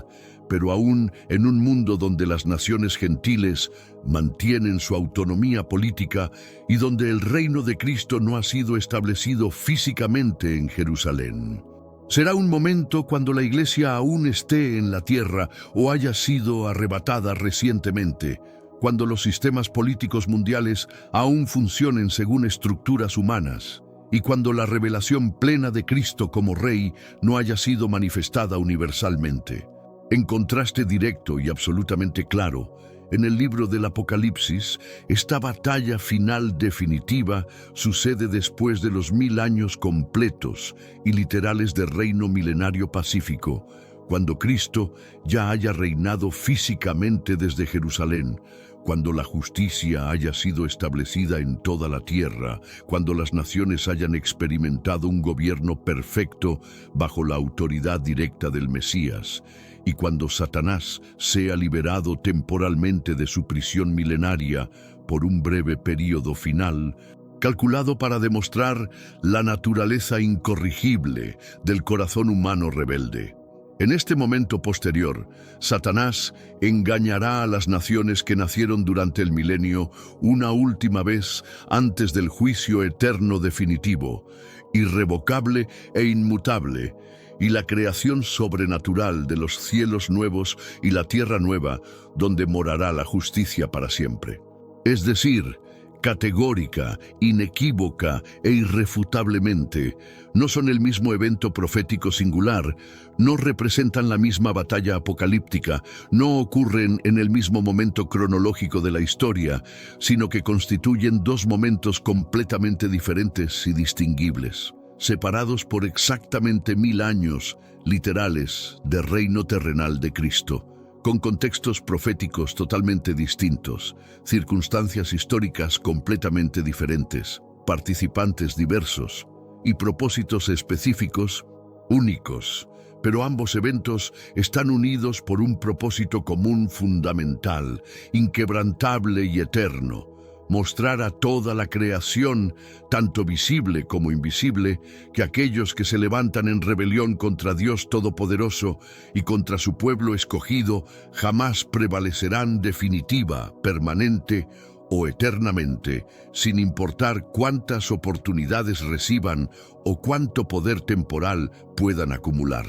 pero aún en un mundo donde las naciones gentiles mantienen su autonomía política y donde el reino de Cristo no ha sido establecido físicamente en Jerusalén. Será un momento cuando la Iglesia aún esté en la tierra o haya sido arrebatada recientemente, cuando los sistemas políticos mundiales aún funcionen según estructuras humanas, y cuando la revelación plena de Cristo como Rey no haya sido manifestada universalmente. En contraste directo y absolutamente claro, en el libro del Apocalipsis, esta batalla final definitiva sucede después de los 1000 años completos y literales del reino milenario pacífico, cuando Cristo ya haya reinado físicamente desde Jerusalén, cuando la justicia haya sido establecida en toda la tierra, cuando las naciones hayan experimentado un gobierno perfecto bajo la autoridad directa del Mesías, y cuando Satanás sea liberado temporalmente de su prisión milenaria por un breve período final, calculado para demostrar la naturaleza incorregible del corazón humano rebelde. En este momento posterior, Satanás engañará a las naciones que nacieron durante el milenio una última vez antes del juicio eterno definitivo, irrevocable e inmutable, y la creación sobrenatural de los cielos nuevos y la tierra nueva, donde morará la justicia para siempre. Es decir, categórica, inequívoca e irrefutablemente, no son el mismo evento profético singular, no representan la misma batalla apocalíptica, no ocurren en el mismo momento cronológico de la historia, sino que constituyen dos momentos completamente diferentes y distinguibles, separados por exactamente 1000 años literales de reino terrenal de Cristo, con contextos proféticos totalmente distintos, circunstancias históricas completamente diferentes, participantes diversos y propósitos específicos únicos, pero ambos eventos están unidos por un propósito común fundamental, inquebrantable y eterno: mostrar a toda la creación, tanto visible como invisible, que aquellos que se levantan en rebelión contra Dios Todopoderoso y contra su pueblo escogido jamás prevalecerán definitiva, permanente o eternamente, sin importar cuántas oportunidades reciban o cuánto poder temporal puedan acumular.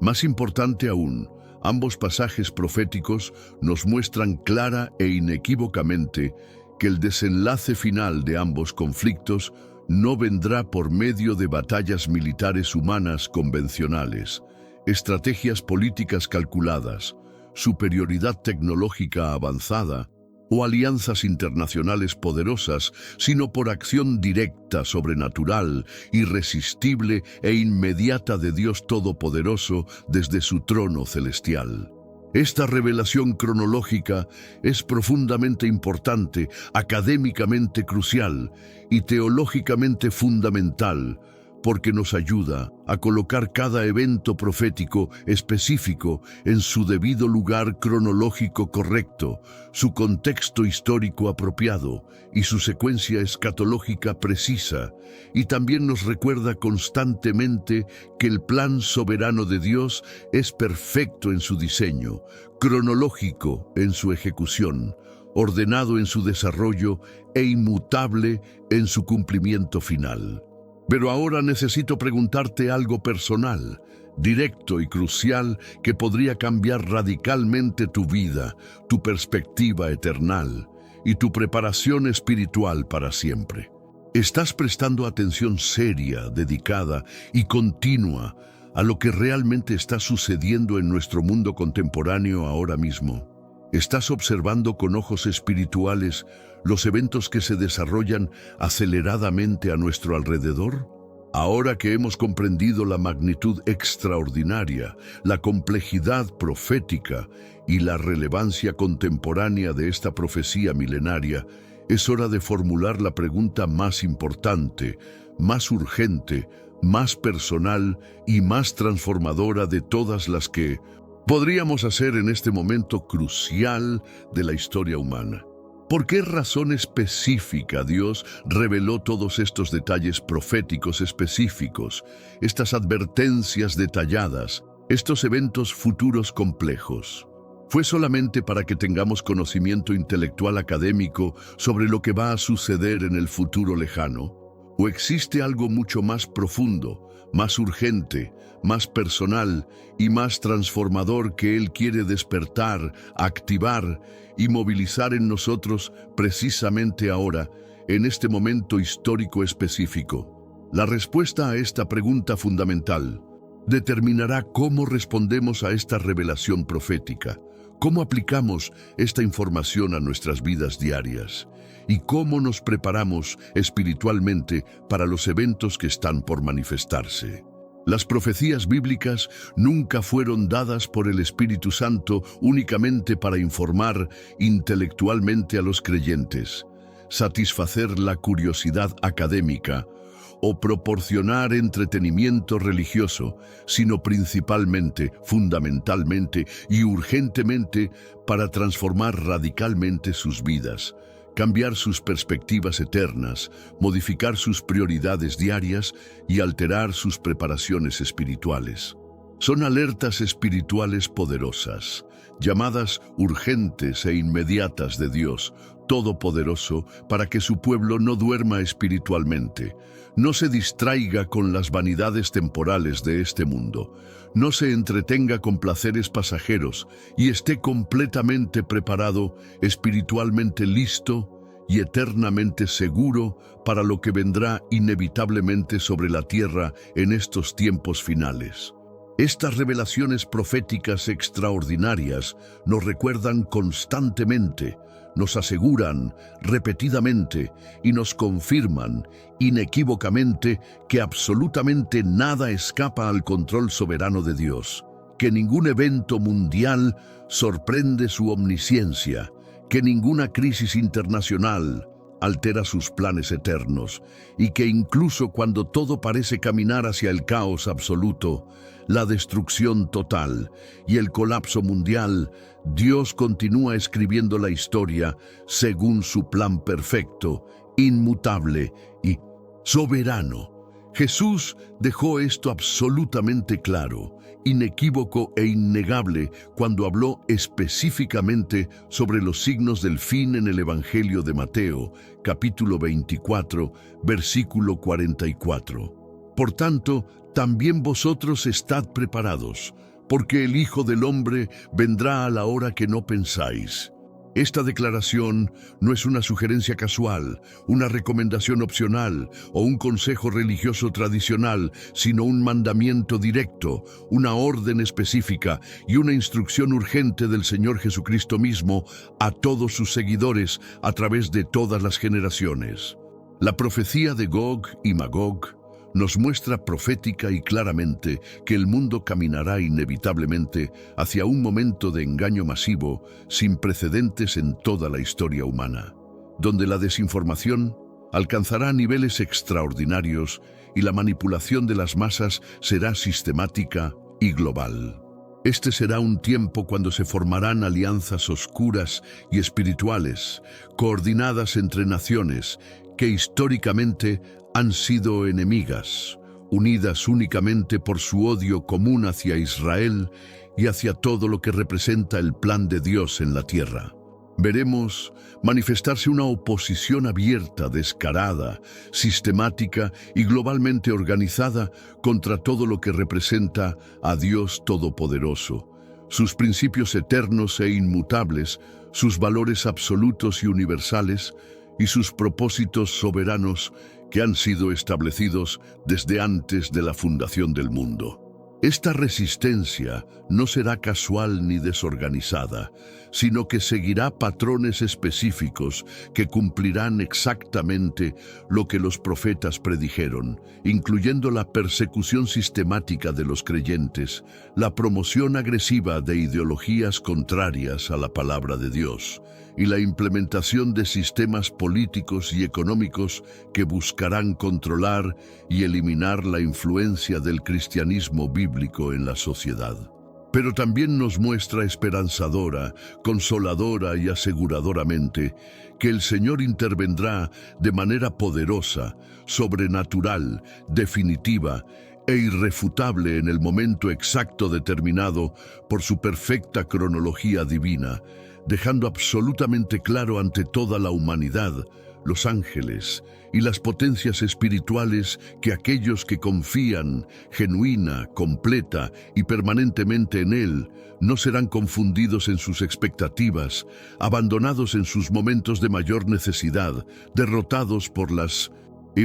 Más importante aún, ambos pasajes proféticos nos muestran clara e inequívocamente que el desenlace final de ambos conflictos no vendrá por medio de batallas militares humanas convencionales, estrategias políticas calculadas, superioridad tecnológica avanzada o alianzas internacionales poderosas, sino por acción directa, sobrenatural, irresistible e inmediata de Dios Todopoderoso desde su trono celestial. Esta revelación cronológica es profundamente importante, académicamente crucial y teológicamente fundamental, porque nos ayuda a colocar cada evento profético específico en su debido lugar cronológico correcto, su contexto histórico apropiado y su secuencia escatológica precisa, y también nos recuerda constantemente que el plan soberano de Dios es perfecto en su diseño, cronológico en su ejecución, ordenado en su desarrollo e inmutable en su cumplimiento final. Pero ahora necesito preguntarte algo personal, directo y crucial, que podría cambiar radicalmente tu vida, tu perspectiva eternal y tu preparación espiritual para siempre. ¿Estás prestando atención seria, dedicada y continua a lo que realmente está sucediendo en nuestro mundo contemporáneo ahora mismo? ¿Estás observando con ojos espirituales los eventos que se desarrollan aceleradamente a nuestro alrededor? Ahora que hemos comprendido la magnitud extraordinaria, la complejidad profética y la relevancia contemporánea de esta profecía milenaria, es hora de formular la pregunta más importante, más urgente, más personal y más transformadora de todas las que podríamos hacer en este momento crucial de la historia humana. ¿Por qué razón específica Dios reveló todos estos detalles proféticos específicos, estas advertencias detalladas, estos eventos futuros complejos? ¿Fue solamente para que tengamos conocimiento intelectual académico sobre lo que va a suceder en el futuro lejano? ¿O existe algo mucho más profundo, más urgente, más personal y más transformador que Él quiere despertar, activar y movilizar en nosotros precisamente ahora, en este momento histórico específico? La respuesta a esta pregunta fundamental determinará cómo respondemos a esta revelación profética, cómo aplicamos esta información a nuestras vidas diarias y cómo nos preparamos espiritualmente para los eventos que están por manifestarse. Las profecías bíblicas nunca fueron dadas por el Espíritu Santo únicamente para informar intelectualmente a los creyentes, satisfacer la curiosidad académica o proporcionar entretenimiento religioso, sino principalmente, fundamentalmente y urgentemente para transformar radicalmente sus vidas, cambiar sus perspectivas eternas, modificar sus prioridades diarias y alterar sus preparaciones espirituales. Son alertas espirituales poderosas, llamadas urgentes e inmediatas de Dios Todopoderoso, para que su pueblo no duerma espiritualmente, no se distraiga con las vanidades temporales de este mundo, no se entretenga con placeres pasajeros y esté completamente preparado, espiritualmente listo y eternamente seguro para lo que vendrá inevitablemente sobre la tierra en estos tiempos finales. Estas revelaciones proféticas extraordinarias nos recuerdan constantemente, nos aseguran repetidamente y nos confirman inequívocamente que absolutamente nada escapa al control soberano de Dios, que ningún evento mundial sorprende su omnisciencia, que ninguna crisis internacional altera sus planes eternos y que incluso cuando todo parece caminar hacia el caos absoluto, la destrucción total y el colapso mundial, Dios continúa escribiendo la historia según su plan perfecto, inmutable y soberano. Jesús dejó esto absolutamente claro, inequívoco e innegable cuando habló específicamente sobre los signos del fin en el Evangelio de Mateo, capítulo 24, versículo 44. Por tanto, también vosotros estad preparados, porque el Hijo del Hombre vendrá a la hora que no pensáis. Esta declaración no es una sugerencia casual, una recomendación opcional o un consejo religioso tradicional, sino un mandamiento directo, una orden específica y una instrucción urgente del Señor Jesucristo mismo a todos sus seguidores a través de todas las generaciones. La profecía de Gog y Magog nos muestra profética y claramente que el mundo caminará inevitablemente hacia un momento de engaño masivo sin precedentes en toda la historia humana, donde la desinformación alcanzará niveles extraordinarios y la manipulación de las masas será sistemática y global. Este será un tiempo cuando se formarán alianzas oscuras y espirituales, coordinadas entre naciones que históricamente han sido enemigas, unidas únicamente por su odio común hacia Israel y hacia todo lo que representa el plan de Dios en la tierra. Veremos manifestarse una oposición abierta, descarada, sistemática y globalmente organizada contra todo lo que representa a Dios Todopoderoso, sus principios eternos e inmutables, sus valores absolutos y universales, y sus propósitos soberanos que han sido establecidos desde antes de la fundación del mundo. Esta resistencia no será casual ni desorganizada, sino que seguirá patrones específicos que cumplirán exactamente lo que los profetas predijeron, incluyendo la persecución sistemática de los creyentes, la promoción agresiva de ideologías contrarias a la palabra de Dios, y la implementación de sistemas políticos y económicos que buscarán controlar y eliminar la influencia del cristianismo bíblico en la sociedad. Pero también nos muestra esperanzadora, consoladora y aseguradoramente que el Señor intervendrá de manera poderosa, sobrenatural, definitiva e irrefutable en el momento exacto determinado por su perfecta cronología divina, dejando absolutamente claro ante toda la humanidad, los ángeles y las potencias espirituales que aquellos que confían genuina, completa y permanentemente en Él no serán confundidos en sus expectativas, abandonados en sus momentos de mayor necesidad, derrotados por las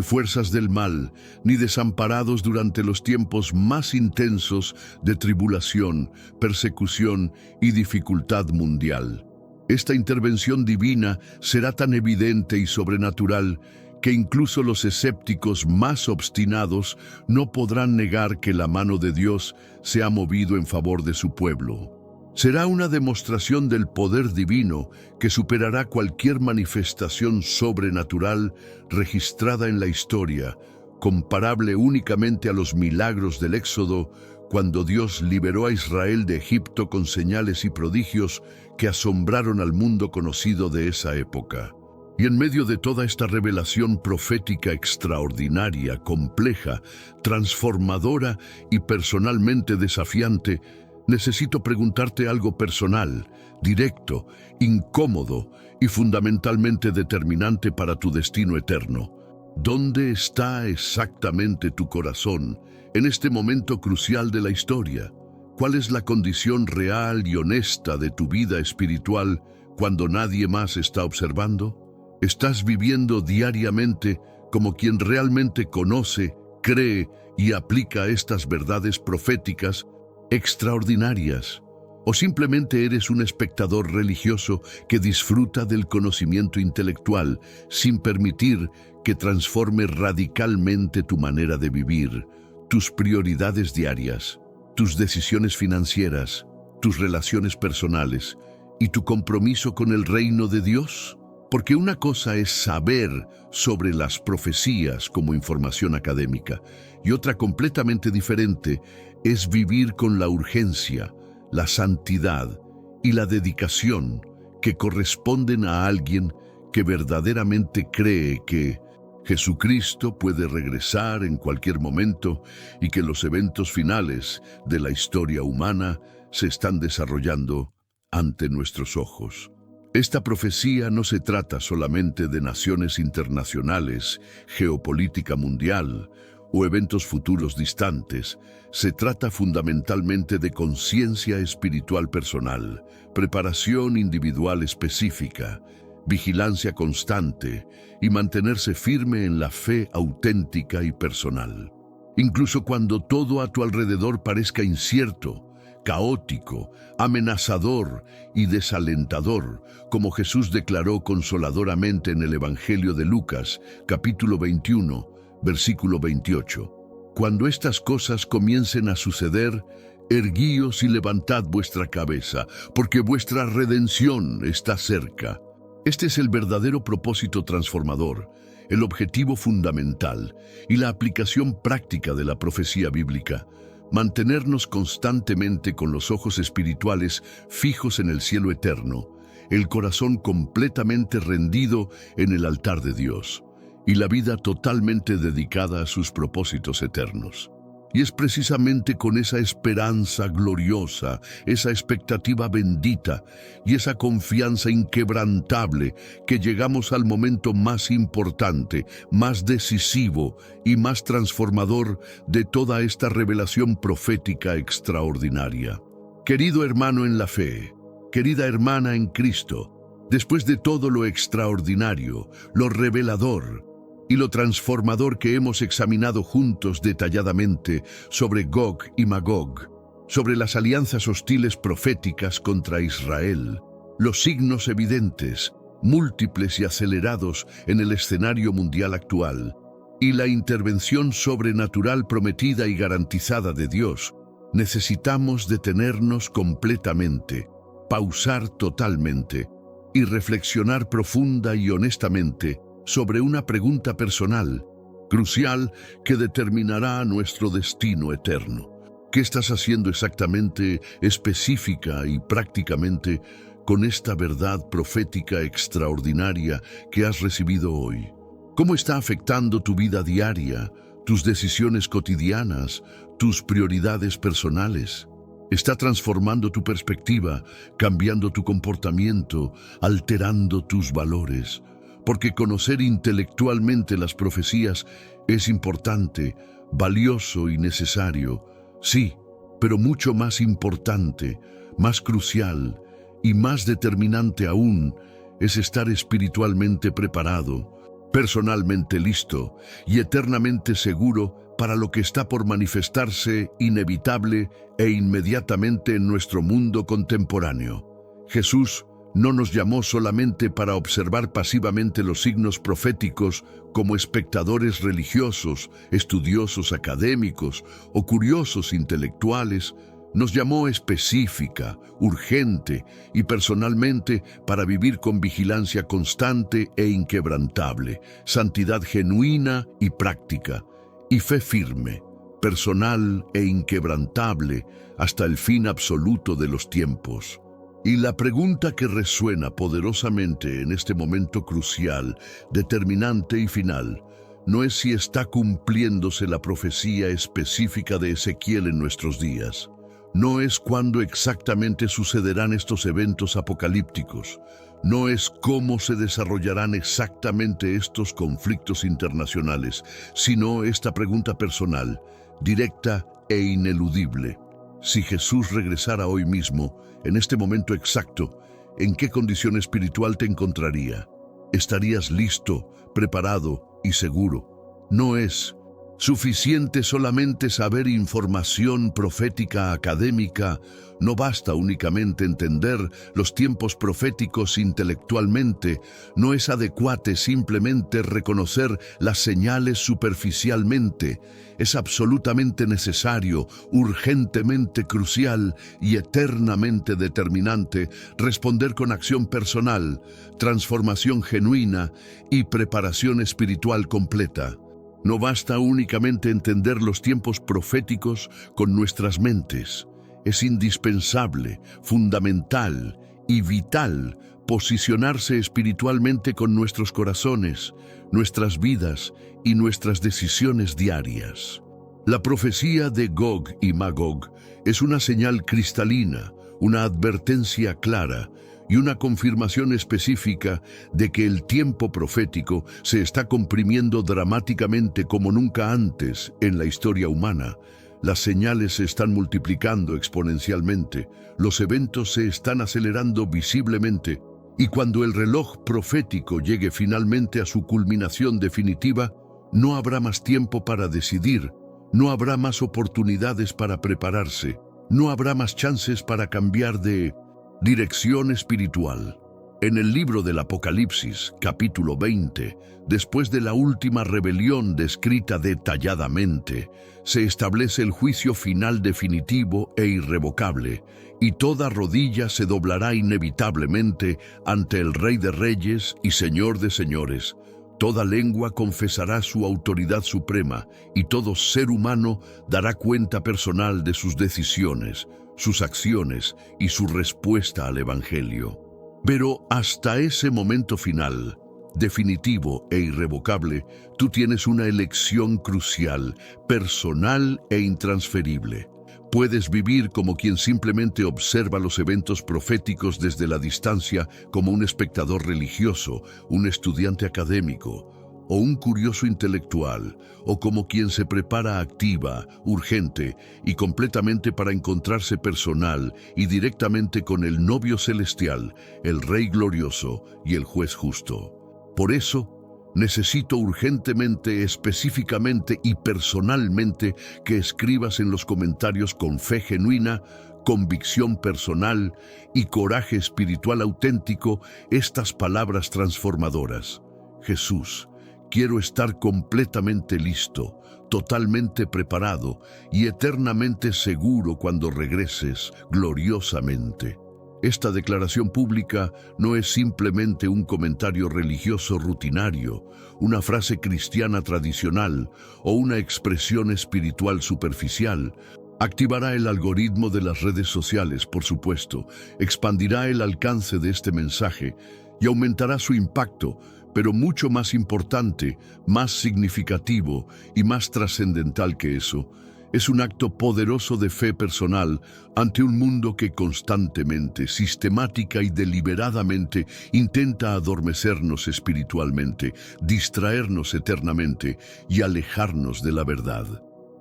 fuerzas del mal, ni desamparados durante los tiempos más intensos de tribulación, persecución y dificultad mundial. Esta intervención divina será tan evidente y sobrenatural que incluso los escépticos más obstinados no podrán negar que la mano de Dios se ha movido en favor de su pueblo. Será una demostración del poder divino que superará cualquier manifestación sobrenatural registrada en la historia, comparable únicamente a los milagros del Éxodo, cuando Dios liberó a Israel de Egipto con señales y prodigios que asombraron al mundo conocido de esa época. Y en medio de toda esta revelación profética extraordinaria, compleja, transformadora y personalmente desafiante, necesito preguntarte algo personal, directo, incómodo y fundamentalmente determinante para tu destino eterno. ¿Dónde está exactamente tu corazón en este momento crucial de la historia? ¿Cuál es la condición real y honesta de tu vida espiritual cuando nadie más está observando? ¿Estás viviendo diariamente como quien realmente conoce, cree y aplica estas verdades proféticas extraordinarias? ¿O simplemente eres un espectador religioso que disfruta del conocimiento intelectual sin permitir que transforme radicalmente tu manera de vivir, tus prioridades diarias, tus decisiones financieras, tus relaciones personales y tu compromiso con el reino de Dios? Porque una cosa es saber sobre las profecías como información académica y otra completamente diferente es vivir con la urgencia, la santidad y la dedicación que corresponden a alguien que verdaderamente cree que Jesucristo puede regresar en cualquier momento y que los eventos finales de la historia humana se están desarrollando ante nuestros ojos. Esta profecía no se trata solamente de naciones internacionales, geopolítica mundial o eventos futuros distantes. Se trata fundamentalmente de conciencia espiritual personal, preparación individual específica, vigilancia constante y mantenerse firme en la fe auténtica y personal. Incluso cuando todo a tu alrededor parezca incierto, caótico, amenazador y desalentador, como Jesús declaró consoladoramente en el Evangelio de Lucas, capítulo 21, versículo 28. Cuando estas cosas comiencen a suceder, erguíos y levantad vuestra cabeza, porque vuestra redención está cerca. Este es el verdadero propósito transformador, el objetivo fundamental y la aplicación práctica de la profecía bíblica. Mantenernos constantemente con los ojos espirituales fijos en el cielo eterno, el corazón completamente rendido en el altar de Dios y la vida totalmente dedicada a sus propósitos eternos. Y es precisamente con esa esperanza gloriosa, esa expectativa bendita y esa confianza inquebrantable que llegamos al momento más importante, más decisivo y más transformador de toda esta revelación profética extraordinaria. Querido hermano en la fe, querida hermana en Cristo, después de todo lo extraordinario, lo revelador, y lo transformador que hemos examinado juntos detalladamente sobre Gog y Magog, sobre las alianzas hostiles proféticas contra Israel, los signos evidentes, múltiples y acelerados en el escenario mundial actual, y la intervención sobrenatural prometida y garantizada de Dios, necesitamos detenernos completamente, pausar totalmente y reflexionar profunda y honestamente sobre una pregunta personal, crucial, que determinará nuestro destino eterno. ¿Qué estás haciendo exactamente, específica y prácticamente con esta verdad profética extraordinaria que has recibido hoy? ¿Cómo está afectando tu vida diaria, tus decisiones cotidianas, tus prioridades personales? Está transformando tu perspectiva, cambiando tu comportamiento, alterando tus valores. Porque conocer intelectualmente las profecías es importante, valioso y necesario. Sí, pero mucho más importante, más crucial y más determinante aún es estar espiritualmente preparado, personalmente listo y eternamente seguro para lo que está por manifestarse inevitable e inmediatamente en nuestro mundo contemporáneo. Jesús no nos llamó solamente para observar pasivamente los signos proféticos como espectadores religiosos, estudiosos académicos o curiosos intelectuales. Nos llamó específica, urgente y personalmente para vivir con vigilancia constante e inquebrantable, santidad genuina y práctica, y fe firme, personal e inquebrantable hasta el fin absoluto de los tiempos. Y la pregunta que resuena poderosamente en este momento crucial, determinante y final, no es si está cumpliéndose la profecía específica de Ezequiel en nuestros días. No es cuándo exactamente sucederán estos eventos apocalípticos. No es cómo se desarrollarán exactamente estos conflictos internacionales, sino esta pregunta personal, directa e ineludible. Si Jesús regresara hoy mismo, en este momento exacto, ¿en qué condición espiritual te encontraría? ¿Estarías listo, preparado y seguro? No es suficiente solamente saber información profética académica, no basta únicamente entender los tiempos proféticos intelectualmente, no es adecuado simplemente reconocer las señales superficialmente, es absolutamente necesario, urgentemente crucial y eternamente determinante responder con acción personal, transformación genuina y preparación espiritual completa. No basta únicamente entender los tiempos proféticos con nuestras mentes. Es indispensable, fundamental y vital posicionarse espiritualmente con nuestros corazones, nuestras vidas y nuestras decisiones diarias. La profecía de Gog y Magog es una señal cristalina, una advertencia clara y una confirmación específica de que el tiempo profético se está comprimiendo dramáticamente como nunca antes en la historia humana. Las señales se están multiplicando exponencialmente, los eventos se están acelerando visiblemente, y cuando el reloj profético llegue finalmente a su culminación definitiva, no habrá más tiempo para decidir, no habrá más oportunidades para prepararse, no habrá más chances para cambiar de dirección espiritual. En el libro del Apocalipsis, capítulo 20, después de la última rebelión descrita detalladamente, se establece el juicio final definitivo e irrevocable, y toda rodilla se doblará inevitablemente ante el Rey de Reyes y Señor de Señores. Toda lengua confesará su autoridad suprema, y todo ser humano dará cuenta personal de sus decisiones, sus acciones y su respuesta al Evangelio. Pero hasta ese momento final, definitivo e irrevocable, tú tienes una elección crucial, personal e intransferible. Puedes vivir como quien simplemente observa los eventos proféticos desde la distancia, como un espectador religioso, un estudiante académico, o un curioso intelectual, o como quien se prepara activa, urgente y completamente para encontrarse personal y directamente con el novio celestial, el Rey glorioso y el juez justo. Por eso, Necesito urgentemente, específicamente y personalmente que escribas en los comentarios con fe genuina, convicción personal y coraje espiritual auténtico estas palabras transformadoras. Jesús, quiero estar completamente listo, totalmente preparado y eternamente seguro cuando regreses gloriosamente. Esta declaración pública no es simplemente un comentario religioso rutinario, una frase cristiana tradicional o una expresión espiritual superficial. Activará el algoritmo de las redes sociales, por supuesto, expandirá el alcance de este mensaje y aumentará su impacto, pero mucho más importante, más significativo y más trascendental que eso, es un acto poderoso de fe personal ante un mundo que constantemente, sistemática y deliberadamente intenta adormecernos espiritualmente, distraernos eternamente y alejarnos de la verdad.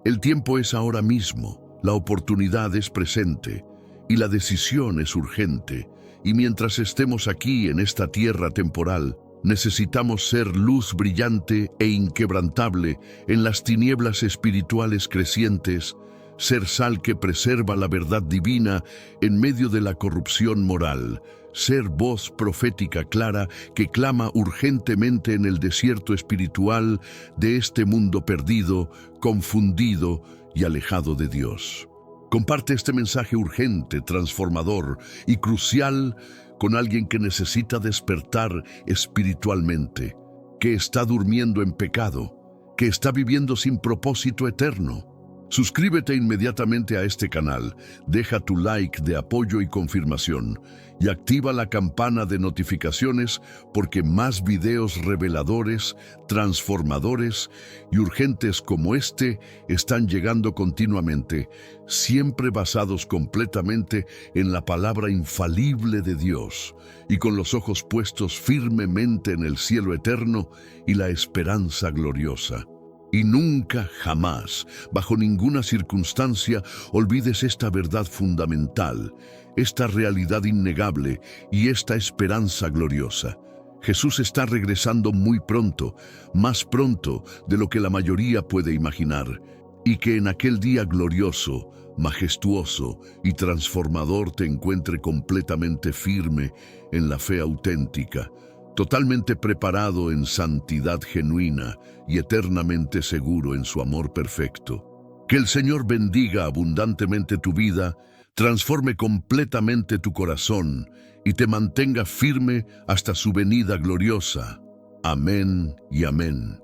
El tiempo es ahora mismo, la oportunidad es presente y la decisión es urgente. Y mientras estemos aquí en esta tierra temporal, necesitamos ser luz brillante e inquebrantable en las tinieblas espirituales crecientes, ser sal que preserva la verdad divina en medio de la corrupción moral, ser voz profética clara que clama urgentemente en el desierto espiritual de este mundo perdido, confundido y alejado de Dios. Comparte este mensaje urgente, transformador y crucial con alguien que necesita despertar espiritualmente, que está durmiendo en pecado, que está viviendo sin propósito eterno. Suscríbete inmediatamente a este canal, deja tu like de apoyo y confirmación y activa la campana de notificaciones porque más videos reveladores, transformadores y urgentes como este están llegando continuamente, siempre basados completamente en la palabra infalible de Dios y con los ojos puestos firmemente en el cielo eterno y la esperanza gloriosa. Y nunca, jamás, bajo ninguna circunstancia, olvides esta verdad fundamental, esta realidad innegable y esta esperanza gloriosa. Jesús está regresando muy pronto, más pronto de lo que la mayoría puede imaginar, y que en aquel día glorioso, majestuoso y transformador te encuentre completamente firme en la fe auténtica, totalmente preparado en santidad genuina y eternamente seguro en su amor perfecto. Que el Señor bendiga abundantemente tu vida, transforme completamente tu corazón y te mantenga firme hasta su venida gloriosa. Amén y amén.